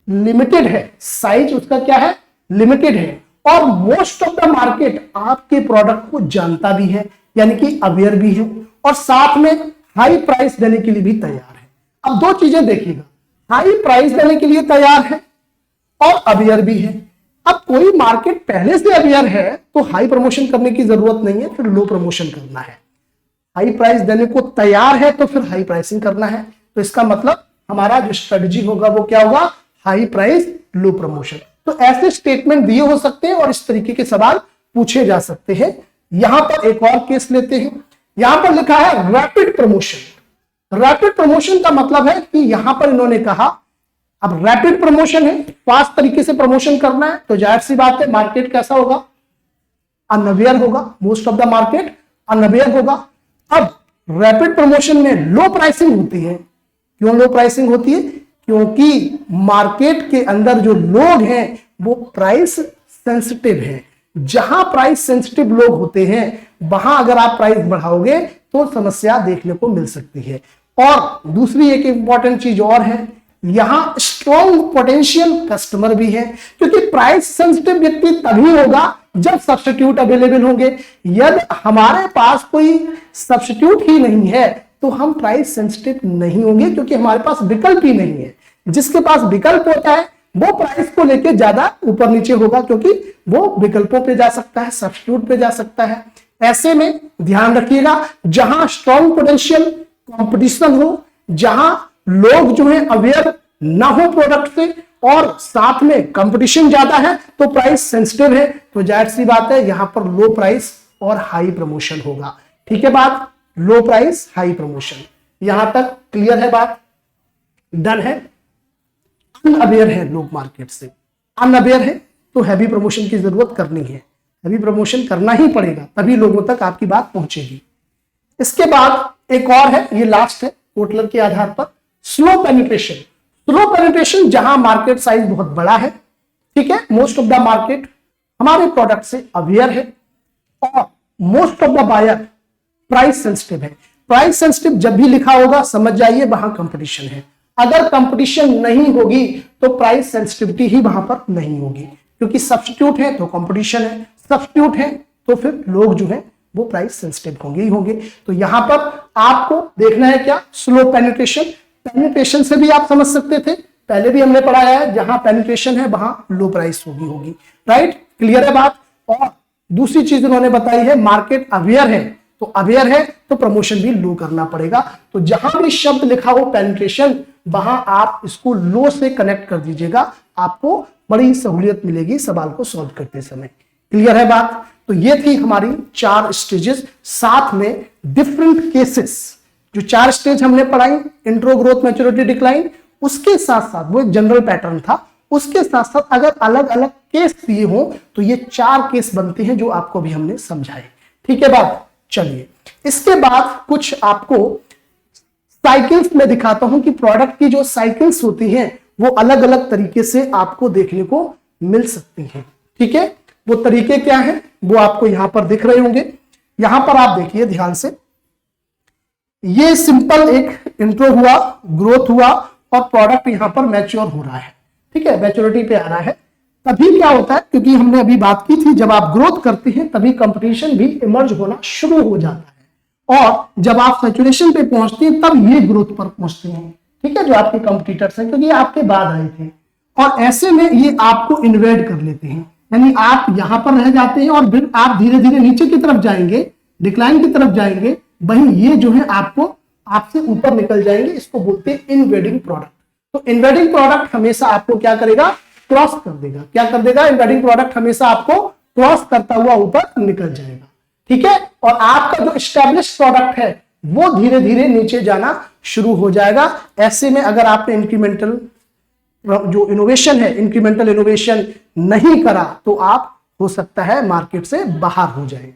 लिमिटेड है, साइज उसका क्या है? लिमिटेड है, और मोस्ट ऑफ द मार्केट आपके प्रोडक्ट को जानता भी है, यानी कि अवेयर भी है, और साथ में हाई प्राइस देने के लिए भी तैयार है। अब 2 चीजें देखिएगा, हाई प्राइस देने के लिए तैयार है और अवेयर भी है। अब कोई मार्केट पहले से अवेयर है तो हाई प्रमोशन करने की जरूरत नहीं है, फिर लो प्रमोशन करना है। हाई प्राइस देने को तैयार है तो फिर हाई प्राइसिंग करना है। तो इसका मतलब हमारा जो स्ट्रेटजी होगा वो क्या होगा? High price low promotion. तो ऐसे स्टेटमेंट दिए हो सकते हैं और इस तरीके के सवाल पूछे जा सकते हैं। यहां पर एक और केस लेते हैं, यहां पर लिखा है रैपिड प्रमोशन। रैपिड प्रमोशन का मतलब है कि यहां पर इन्होंने कहा अब रैपिड प्रमोशन है, फास्ट तरीके से प्रमोशन करना है, तो जाहिर सी बात है मार्केट कैसा होगा? अनअवेयर होगा, most of the market unaware होगा। अब रैपिड प्रमोशन में लो प्राइसिंग होती है। क्यों लो प्राइसिंग होती है? क्योंकि मार्केट के अंदर जो लोग हैं वो प्राइस सेंसिटिव हैं। जहां प्राइस सेंसिटिव लोग होते हैं वहां अगर आप प्राइस बढ़ाओगे तो समस्या देखने को मिल सकती है। और दूसरी एक इंपॉर्टेंट चीज और है, यहां स्ट्रॉन्ग पोटेंशियल कस्टमर भी है, क्योंकि प्राइस सेंसिटिव व्यक्ति तभी होगा जब सब्स्टिट्यूट अवेलेबल होंगे। यदि हमारे पास कोई सब्स्टिट्यूट ही नहीं है तो हम प्राइस सेंसिटिव नहीं होंगे, क्योंकि हमारे पास विकल्प ही नहीं है। जिसके पास विकल्प होता है वो प्राइस को लेकर ज्यादा ऊपर नीचे होगा, क्योंकि वो विकल्पों पे जा सकता है, सब्स्टिट्यूट पे जा सकता है। ऐसे में ध्यान रखिएगा, जहां स्ट्रॉन्ग पोटेंशियल कंपटीशन हो, जहां लोग जो है अवेयर ना हो प्रोडक्ट से और साथ में कंपटीशन ज्यादा है तो प्राइस सेंसिटिव है, तो जाहिर सी बात है यहां पर लो प्राइस और हाई प्रमोशन होगा। ठीक है बात? लो प्राइस हाई प्रमोशन, यहां तक क्लियर है बात? डन है। अनअवेयर है लोग मार्केट से, अनअवेयर है तो हैवी प्रमोशन की जरूरत करनी है, हैवी प्रमोशन करना ही पड़ेगा, तभी लोगों तक आपकी बात पहुंचेगी। इसके बाद एक और है, ये लास्ट है कोटलर के आधार पर, स्लो पेनिट्रेशन। स्लो पेनिट्रेशन जहां मार्केट साइज बहुत बड़ा है, ठीक है, मोस्ट ऑफ द मार्केट हमारे प्रोडक्ट से अवेयर है और most of the buyer price sensitive है। प्राइस सेंसिटिव जब भी लिखा होगा समझ जाइए वहां कंपटीशन है। अगर कंपटीशन नहीं होगी तो प्राइस सेंसिटिविटी ही वहां पर नहीं होगी, क्योंकि सब्स्टिट्यूट है तो कंपटीशन है, सब्स्टिट्यूट है तो फिर लोग जो है वो प्राइस सेंसिटिव होंगे ही होंगे। तो यहां पर आपको देखना है क्या? Slow penetration. पेनिट्रेशन से भी आप समझ सकते थे, पहले भी हमने पढ़ाया है, जहां पेनिट्रेशन है वहां लो प्राइस होगी। राइट? क्लियर है बात? और दूसरी चीज उन्होंने बताई है मार्केट अवेयर है, तो अवेयर है तो प्रमोशन भी लो करना पड़ेगा। तो जहां भी शब्द लिखा हो पेनिट्रेशन, वहां आप इसको लो से कनेक्ट कर दीजिएगा, आपको बड़ी सहूलियत मिलेगी सवाल को सॉल्व करते समय। क्लियर है बात? तो ये थी हमारी 4 स्टेजेस, साथ में डिफरेंट केसेस। जो 4 स्टेज हमने पढ़ाई, इंट्रो, ग्रोथ, मैच्योरिटी, डिक्लाइन, उसके साथ साथ वो एक जनरल पैटर्न था, उसके साथ साथ अगर अलग अलग केस दिए हो तो ये 4 केस बनते हैं जो आपको भी हमने समझाए। ठीक है बात? चलिए, इसके बाद कुछ आपको साइकिल्स में दिखाता हूं कि प्रोडक्ट की जो साइकिल्स होती हैं वो अलग अलग तरीके से आपको देखने को मिल सकती हैं। ठीक है, वो तरीके क्या हैं वो आपको यहां पर दिख रहे होंगे। यहां पर आप देखिए ध्यान से, ये सिंपल एक इंट्रो हुआ, ग्रोथ हुआ और प्रोडक्ट यहां पर मैच्योर हो रहा है। ठीक है, मैच्योरिटी पे आ रहा है। तभी क्या होता है, क्योंकि हमने अभी बात की थी, जब आप ग्रोथ करते हैं तभी कंपटीशन भी इमर्ज होना शुरू हो जाता है, और जब आप सैचुरेशन पे पहुंचते हैं तब ये ग्रोथ पर पहुंचते हैं। ठीक है, जो आपके कंपटीटर्स हैं, क्योंकि ये आपके बाद आए थे, और ऐसे में ये आपको इन्वेड कर लेते हैं, यानी आप यहां पर रह जाते हैं और फिर आप धीरे धीरे नीचे की तरफ जाएंगे, डिक्लाइन की तरफ जाएंगे, वहीं ये जो है आपको आपसे ऊपर निकल जाएंगे। इसको बोलते हैं इनवेडिंग प्रोडक्ट। तो इनवेडिंग प्रोडक्ट हमेशा आपको क्या करेगा, क्रॉस कर देगा। क्या कर देगा? इनवेडिंग प्रोडक्ट हमेशा आपको क्रॉस करता हुआ ऊपर निकल जाएगा। ठीक है, और आपका जो एस्टैब्लिश प्रोडक्ट है वो धीरे धीरे नीचे जाना शुरू हो जाएगा। ऐसे में अगर आपने इंक्रीमेंटल जो इनोवेशन है, इंक्रीमेंटल इनोवेशन नहीं करा तो आप हो सकता है मार्केट से बाहर हो जाए।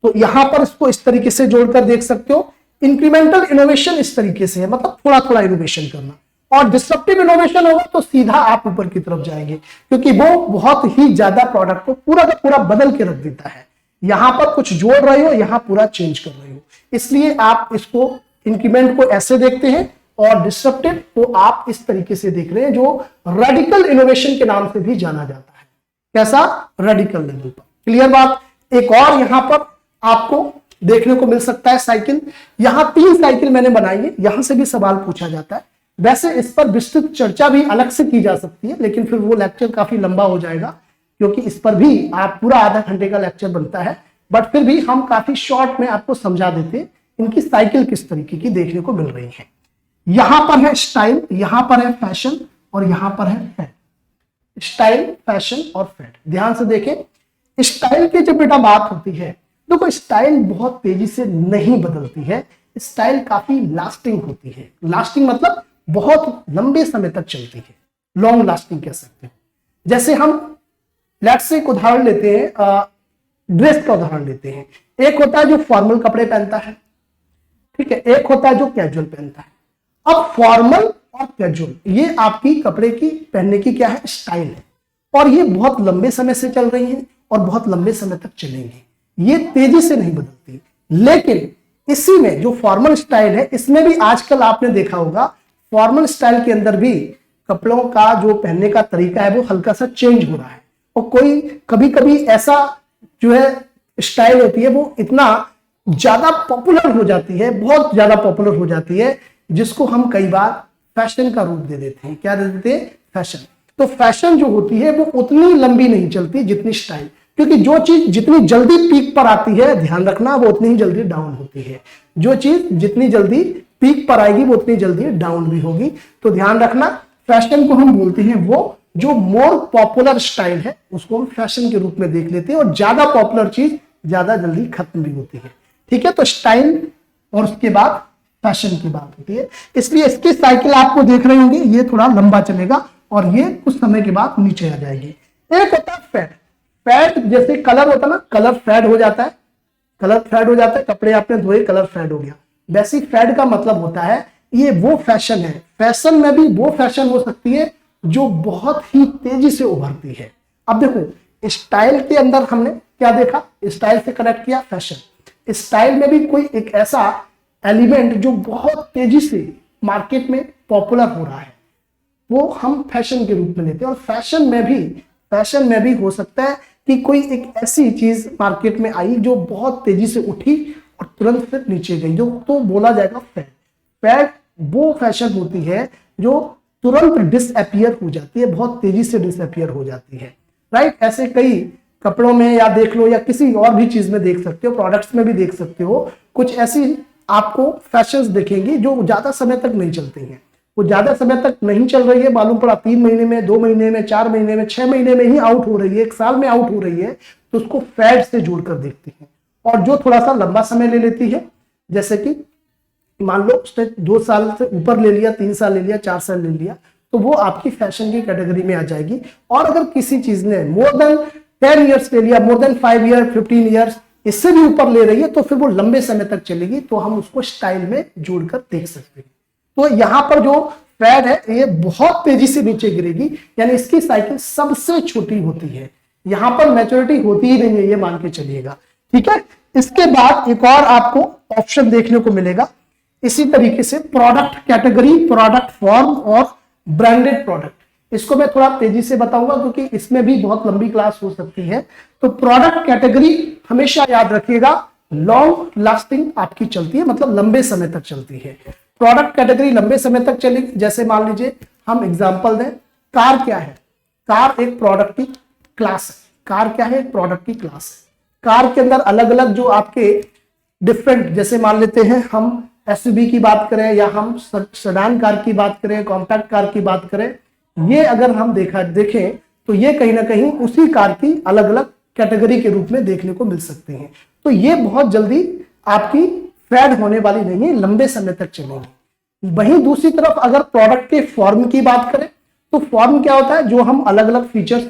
तो यहां पर इसको इस तरीके से जोड़कर देख सकते हो, इंक्रीमेंटल इनोवेशन इस तरीके से है, मतलब थोड़ा थोड़ा इनोवेशन करना, और डिसरप्टिव इनोवेशन होगा तो सीधा आप ऊपर की तरफ जाएंगे, क्योंकि वो बहुत ही ज्यादा प्रोडक्ट को पूरा का पूरा बदल के रख देता है। यहां पर कुछ जोड़ रहे हो, यहां पूरा चेंज कर रहे हो, इसलिए आप इसको इंक्रीमेंट को ऐसे देखते हैं और डिसरप्टिव को आप इस तरीके से देख रहे हैं, जो रेडिकल इनोवेशन के नाम से भी जाना जाता है। कैसा? रेडिकल लेवल पर। क्लियर बात? एक और यहां पर आपको देखने को मिल सकता है साइकिल। यहां 3 साइकिल मैंने बनाई है, यहां से भी सवाल पूछा जाता है। वैसे इस पर विस्तृत चर्चा भी अलग से की जा सकती है, लेकिन फिर वो लेक्चर काफी लंबा हो जाएगा, क्योंकि इस पर भी आप पूरा आधा घंटे का लेक्चर बनता है। बट फिर भी हम काफी शॉर्ट में आपको समझा देते हैं इनकी साइकिल किस तरीके की देखने को मिल रही है। यहां पर है स्टाइल, यहां पर है फैशन, और यहां पर है फैड। स्टाइल, फैशन और फैड। ध्यान से देखें, स्टाइल की जब बेटा बात होती है, देखो स्टाइल बहुत तेजी से नहीं बदलती है, स्टाइल काफी लास्टिंग होती है। लास्टिंग मतलब बहुत लंबे समय तक चलती है, लॉन्ग लास्टिंग कह सकते हैं। जैसे हम लेट्स से एक उदाहरण लेते हैं, ड्रेस का उदाहरण लेते हैं। एक होता है जो फॉर्मल कपड़े पहनता है, ठीक है, एक होता है जो कैजुअल पहनता है। अब फॉर्मल और कैजुअल ये आपकी कपड़े की पहनने की क्या है, स्टाइल है, और ये बहुत लंबे समय से चल रही है और बहुत लंबे समय तक चलेंगी, ये तेजी से नहीं बदलती। लेकिन इसी में जो फॉर्मल स्टाइल है, इसमें भी आजकल आपने देखा होगा, फॉर्मल स्टाइल के अंदर भी कपड़ों का जो पहनने का तरीका है वो हल्का सा चेंज हो रहा है, और कोई कभी कभी ऐसा जो है स्टाइल होती है वो इतना ज्यादा पॉपुलर हो जाती है, बहुत ज्यादा पॉपुलर हो जाती है, जिसको हम कई बार फैशन का रूप दे देते हैं। क्या दे देते हैं? फैशन। तो फैशन जो होती है वो उतनी लंबी नहीं चलती जितनी स्टाइल, क्योंकि जो चीज जितनी जल्दी पीक पर आती है, ध्यान रखना, वो उतनी ही जल्दी डाउन होती है। जो चीज जितनी जल्दी पीक पर आएगी वो उतनी जल्दी डाउन भी होगी। तो ध्यान रखना, फैशन को हम बोलते हैं वो जो मोर पॉपुलर स्टाइल है उसको हम फैशन के रूप में देख लेते हैं, और ज्यादा पॉपुलर चीज ज्यादा जल्दी खत्म भी होती है। ठीक है, तो स्टाइल और उसके बाद फैशन की बात होती है, इसलिए इसकी साइकिल आपको देख रहे होंगे, ये थोड़ा लंबा चलेगा और ये कुछ समय के बाद नीचे आ जाएगी। एक होता है फैड। फैड जैसे कलर होता है ना, कलर फैड हो जाता है, कलर फैड हो जाता है, कपड़े आपने धोए कलर फैड हो गया। वैसे फैड का मतलब होता है ये वो फैशन है। फैशन में भी वो फैशन हो सकती है जो बहुत ही तेजी से उभरती है। अब देखो स्टाइल के अंदर हमने क्या देखा, स्टाइल से कनेक्ट किया फैशन। स्टाइल में भी कोई एक ऐसा एलिमेंट जो बहुत तेजी से मार्केट में पॉपुलर हो रहा है वो हम फैशन के रूप में लेते हैं। और फैशन में भी हो सकता है कि कोई एक ऐसी चीज मार्केट में आई जो बहुत तेजी से उठी और तुरंत फिर नीचे गई, जो तो बोला जाएगा फैड। फैड वो फैशन होती है जो तुरंत डिसअपियर हो जाती है, बहुत तेजी से डिसअपियर हो जाती है। राइट, ऐसे कई कपड़ों में या देख लो या किसी और भी चीज में देख सकते हो, प्रोडक्ट्स में भी देख सकते हो, कुछ ऐसी आपको फैशंस दिखेंगी जो ज्यादा समय तक नहीं चलती हैं। वो ज्यादा समय तक नहीं चल रही है, मालूम पड़ा 3 महीने में, 2 महीने में, 4 महीने में, 6 महीने में ही आउट हो रही है, 1 साल में आउट हो रही है, तो उसको फैड से जोड़कर देखती है। और जो थोड़ा सा लंबा समय ले लेती है, जैसे कि मान लो उसने 2 साल से ऊपर ले लिया, 3 साल ले लिया, 4 साल ले लिया, तो वो आपकी फैशन की कैटेगरी में आ जाएगी। और अगर किसी चीज ने मोर देन 10 ईयर्स ले लिया, मोर देन 5 ईयर, 15 ईयर्स, इससे भी ऊपर ले रही है, तो फिर वो लंबे समय तक चलेगी, तो हम उसको स्टाइल में जोड़कर देख सकते हैं। तो यहां पर जो फैड है ये बहुत तेजी से नीचे गिरेगी, यानी इसकी साइकिल सबसे छोटी होती है, यहां पर मैच्योरिटी होती ही नहीं है, ये मान के चलिएगा। ठीक है, इसके बाद एक और आपको ऑप्शन देखने को मिलेगा इसी तरीके से, प्रोडक्ट कैटेगरी, प्रोडक्ट फॉर्म और ब्रांडेड प्रोडक्ट। इसको मैं थोड़ा तेजी से बताऊंगा क्योंकि इसमें भी बहुत लंबी क्लास हो सकती है। तो प्रोडक्ट कैटेगरी हमेशा याद रखिएगा लॉन्ग लास्टिंग आपकी चलती है, मतलब लंबे समय तक चलती है। प्रोडक्ट कैटेगरी लंबे समय तक चलेगी। जैसे मान लीजिए हम एग्जांपल दें, कार क्या है? कार एक प्रोडक्ट की क्लास है। कार क्या है? एक प्रोडक्ट की क्लास है। कार के अंदर अलग अलग जो आपके डिफरेंट, जैसे मान लेते हैं हम एसयूवी की बात करें या हम सेडान कार की बात करें, कॉम्पैक्ट कार की बात करें, ये अगर हम देखें तो ये कहीं ना कहीं उसी कार की अलग अलग कैटेगरी के रूप में देखने को मिल सकते हैं। तो ये बहुत जल्दी आपकी फैड होने वाली नहीं है, लंबे समय तक चलेगी। वहीं दूसरी तरफ अगर प्रोडक्ट के फॉर्म की बात करें तो फॉर्म क्या होता है? जो हम अलग अलग फीचर्स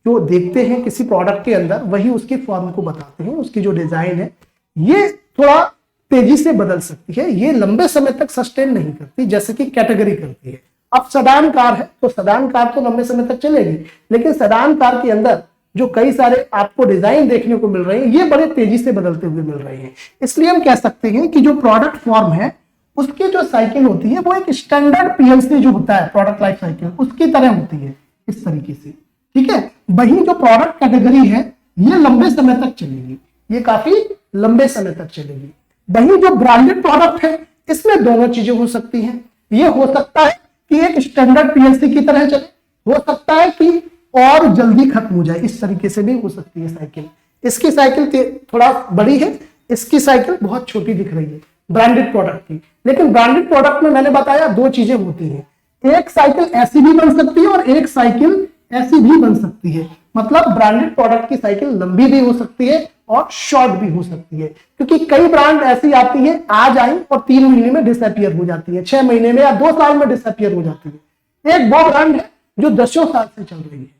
जो देखते हैं किसी प्रोडक्ट के अंदर, वही उसकी फॉर्म को बताते हैं। उसकी जो डिजाइन है ये थोड़ा तेजी से बदल सकती है, ये लंबे समय तक सस्टेन नहीं करती जैसे कि कैटेगरी करती है। अब सेडान कार है तो सेडान कार तो लंबे समय तक चलेगी, लेकिन सेडान कार के अंदर जो कई सारे आपको डिजाइन देखने को मिल रहे हैं ये बड़े तेजी से बदलते हुए मिल रहे हैं। इसलिए हम कह सकते हैं कि जो प्रोडक्ट फॉर्म है उसकी जो साइकिल होती है वो एक स्टैंडर्ड पीएलसी जो होता है प्रोडक्ट लाइफ साइकिल, उसकी तरह होती है इस तरीके से। ठीक है, वही जो प्रोडक्ट कैटेगरी है ये लंबे समय तक चलेगी, ये काफी लंबे समय तक चलेगी। वही जो ब्रांडेड प्रोडक्ट है इसमें दोनों चीजें हो सकती हैं। ये हो सकता है कि एक स्टैंडर्ड पीएलसी की तरह चले, हो सकता है कि और जल्दी खत्म हो जाए, इस तरीके से भी हो सकती है साइकिल। इसकी साइकिल थोड़ा बड़ी है, इसकी साइकिल बहुत छोटी दिख रही है ब्रांडेड प्रोडक्ट की। लेकिन ब्रांडेड प्रोडक्ट में मैंने बताया 2 चीजें होती हैं, एक साइकिल ऐसी भी बन सकती है और एक साइकिल ऐसी भी बन सकती है। मतलब ब्रांडेड प्रोडक्ट की साइकिल लंबी भी हो सकती है और शॉर्ट भी हो सकती है, क्योंकि कई ब्रांड ऐसी आती है, आज आई और 3 महीने में डिसअपियर हो जाती है, 6 महीने में या 2 साल में डिसअपियर हो जाती है। एक वो ब्रांड है जो 10 साल से चल रही है,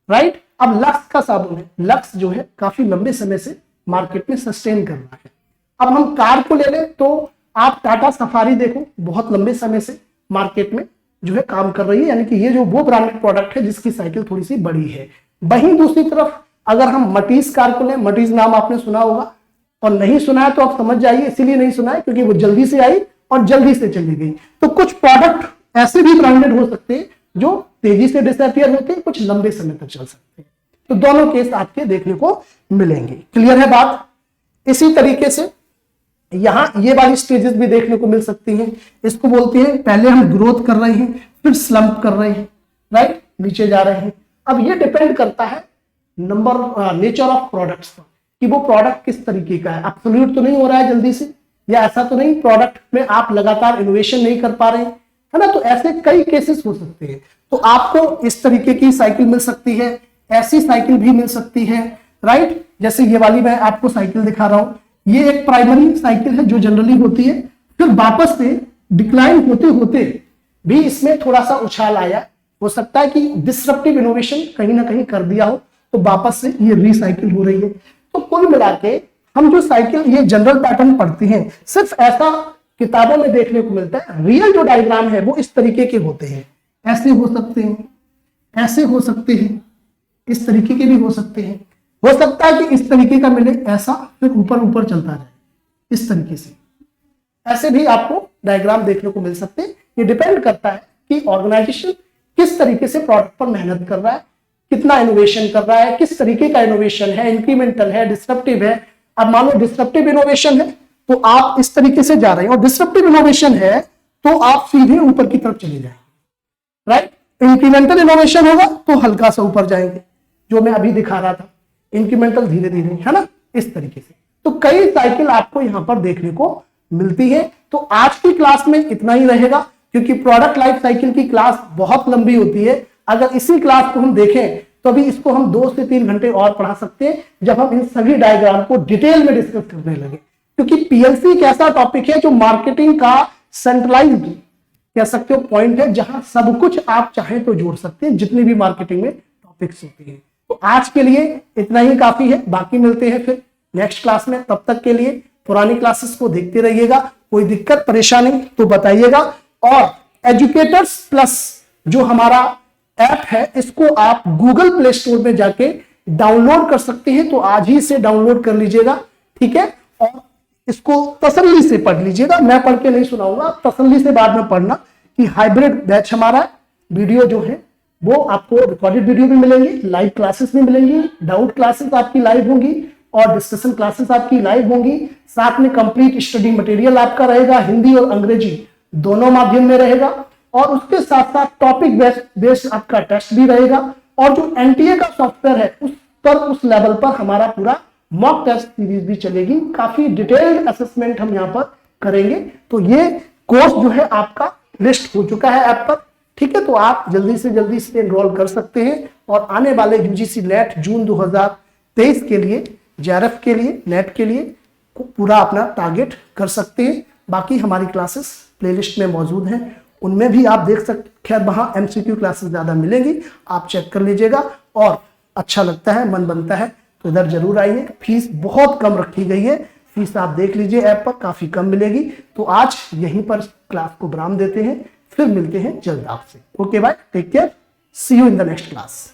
राइट। अब लक्स का साबुन है, लक्स जो है काफी लंबे समय से मार्केट में सस्टेन कर रहा है। अब हम कार को ले लें तो आप टाटा सफारी देखो, बहुत लंबे समय से मार्केट में जो है काम कर रही है, यानी कि ये जो वो ब्रांडेड प्रोडक्ट है जिसकी साइकिल थोड़ी सी बड़ी है। वहीं दूसरी तरफ अगर हम मटीज कार को लें, मटीज नाम आपने सुना होगा, और नहीं सुना है तो आप समझ जाइए, इसीलिए नहीं सुना है क्योंकि वो जल्दी से आई और जल्दी से चली गई। तो कुछ प्रोडक्ट ऐसे भी ब्रांडेड हो सकते हैं जो तेजी से डिसअपियर होते हैं, कुछ लंबे समय तक चल सकते हैं। तो दोनों केस आपके देखने को मिलेंगे। क्लियर है बात? इसी तरीके से यहां ये वाली स्टेजेस भी देखने को मिल सकती हैं। इसको बोलते हैं पहले हम ग्रोथ कर रहे हैं, फिर स्लंप कर रहे हैं, राइट, नीचे जा रहे हैं। अब ये डिपेंड करता है नेचर ऑफ प्रोडक्ट्स पर, कि वो प्रोडक्ट किस तरीके का है। एब्सोल्यूट तो नहीं हो रहा है जल्दी से, या ऐसा तो नहीं प्रोडक्ट में आप लगातार इनोवेशन नहीं कर पा रहे हैं, है ना। तो ऐसे कई केसेस हो सकते हैं। तो आपको इस तरीके की साइकिल मिल सकती है, ऐसी साइकिल भी मिल सकती है, राइट। जैसे ये वाली मैं आपको साइकिल दिखा रहा हूं, ये एक प्राइमरी साइकिल है जो जनरली होती है, फिर वापस से डिक्लाइन होते होते भी इसमें थोड़ा सा उछाल आया। हो सकता है कि डिसरप्टिव इनोवेशन कहीं ना कहीं कर दिया हो, तो वापस से ये रीसाइकिल हो रही है। तो कुल मिला के हम जो साइकिल ये जनरल पैटर्न पढ़ते हैं, सिर्फ ऐसा किताबों में देखने को मिलता है। रियल जो डायग्राम है वो इस तरीके के होते हैं, ऐसे हो सकते हैं, ऐसे हो सकते हैं, इस तरीके के भी हो सकते हैं। हो सकता है कि इस तरीके का मिले, ऐसा फिर ऊपर ऊपर चलता जाए, इस तरीके से ऐसे भी आपको डायग्राम देखने को मिल सकते हैं। ये डिपेंड करता है कि ऑर्गेनाइजेशन किस तरीके से प्रोडक्ट पर मेहनत कर रहा है, कितना इनोवेशन कर रहा है, किस तरीके का इनोवेशन है, इंक्रीमेंटल है, डिसरप्टिव है। अब मान लो डिसरप्टिव इनोवेशन है तो आप इस तरीके से जा रहे हैं, और डिसरप्टिव इनोवेशन है तो आप सीधे ऊपर की तरफ चले जाएंगे, राइट। इंक्रीमेंटल इनोवेशन होगा तो हल्का सा ऊपर जाएंगे, जो मैं अभी दिखा रहा था। इंक्रीमेंटल धीरे धीरे, है ना, इस तरीके से। तो कई साइकिल आपको यहाँ पर देखने को मिलती है। तो आज की क्लास में इतना ही रहेगा, क्योंकि प्रोडक्ट लाइफ साइकिल की क्लास बहुत लंबी होती है। अगर इसी क्लास को हम देखें तो अभी इसको हम 2 से 3 घंटे और पढ़ा सकते हैं, जब हम इन सभी डायग्राम को डिटेल में डिस्कस करने लगे। क्योंकि पीएलसी एक ऐसा टॉपिक है जो मार्केटिंग का सेंट्रलाइज्ड कह सकते हो पॉइंट है, जहां सब कुछ आप चाहें तो जोड़ सकते हैं, जितनी भी मार्केटिंग में टॉपिक्स होती है। तो आज के लिए इतना ही काफी है, बाकी मिलते हैं फिर नेक्स्ट क्लास में। तब तक के लिए पुरानी क्लासेस को देखते रहिएगा। कोई दिक्कत परेशानी तो बताइएगा। और एजुकेटर्स प्लस जो हमारा ऐप है, इसको आप गूगल प्ले स्टोर में जाके डाउनलोड कर सकते हैं। तो आज ही से डाउनलोड कर लीजिएगा, ठीक है। और इसको तसल्ली से पढ़ लीजिएगा, मैं पढ़ के नहीं सुनाऊंगा, तसल्ली से बाद में पढ़ना। कि हाइब्रिड बैच हमारा वीडियो जो है वो आपको रिकॉर्डेड वीडियो भी मिलेंगे, लाइव क्लासेस भी मिलेंगी, डाउट क्लासेस आपकी लाइव होंगी और डिस्कशन क्लासेस आपकी लाइव होंगी। साथ में कंप्लीट स्टडी मटेरियल आपका रहेगा, हिंदी और अंग्रेजी दोनों माध्यम में रहेगा। और उसके साथ साथ टॉपिक बेस्ड आपका टेस्ट भी रहेगा। और जो एनटीए का सॉफ्टवेयर है उस पर, उस लेवल पर हमारा पूरा मॉक टेस्ट सीरीज भी चलेगी। काफी डिटेल्ड असेसमेंट हम यहाँ पर करेंगे। तो ये कोर्स जो है आपका लिस्ट हो चुका है ऐप पर, ठीक है। तो आप जल्दी से जल्दी इस पे एनरोल कर सकते हैं और आने वाले यूजीसी नेट जून 2023 के लिए, जेआरएफ के लिए, नेट के लिए पूरा अपना टारगेट कर सकते हैं। बाकी हमारी क्लासेस प्लेलिस्ट में मौजूद हैं, उनमें भी आप देख सकते। खैर वहां एमसीक्यू क्लासेस ज्यादा मिलेंगी, आप चेक कर लीजिएगा। और अच्छा लगता है, मन बनता है तो इधर जरूर आइए। फीस बहुत कम रखी गई है, फीस आप देख लीजिए ऐप पर, काफी कम मिलेगी। तो आज यहीं पर क्लास को विराम देते हैं, फिर मिलते हैं जल्द आपसे। Okay bye, take care, see you in the next class.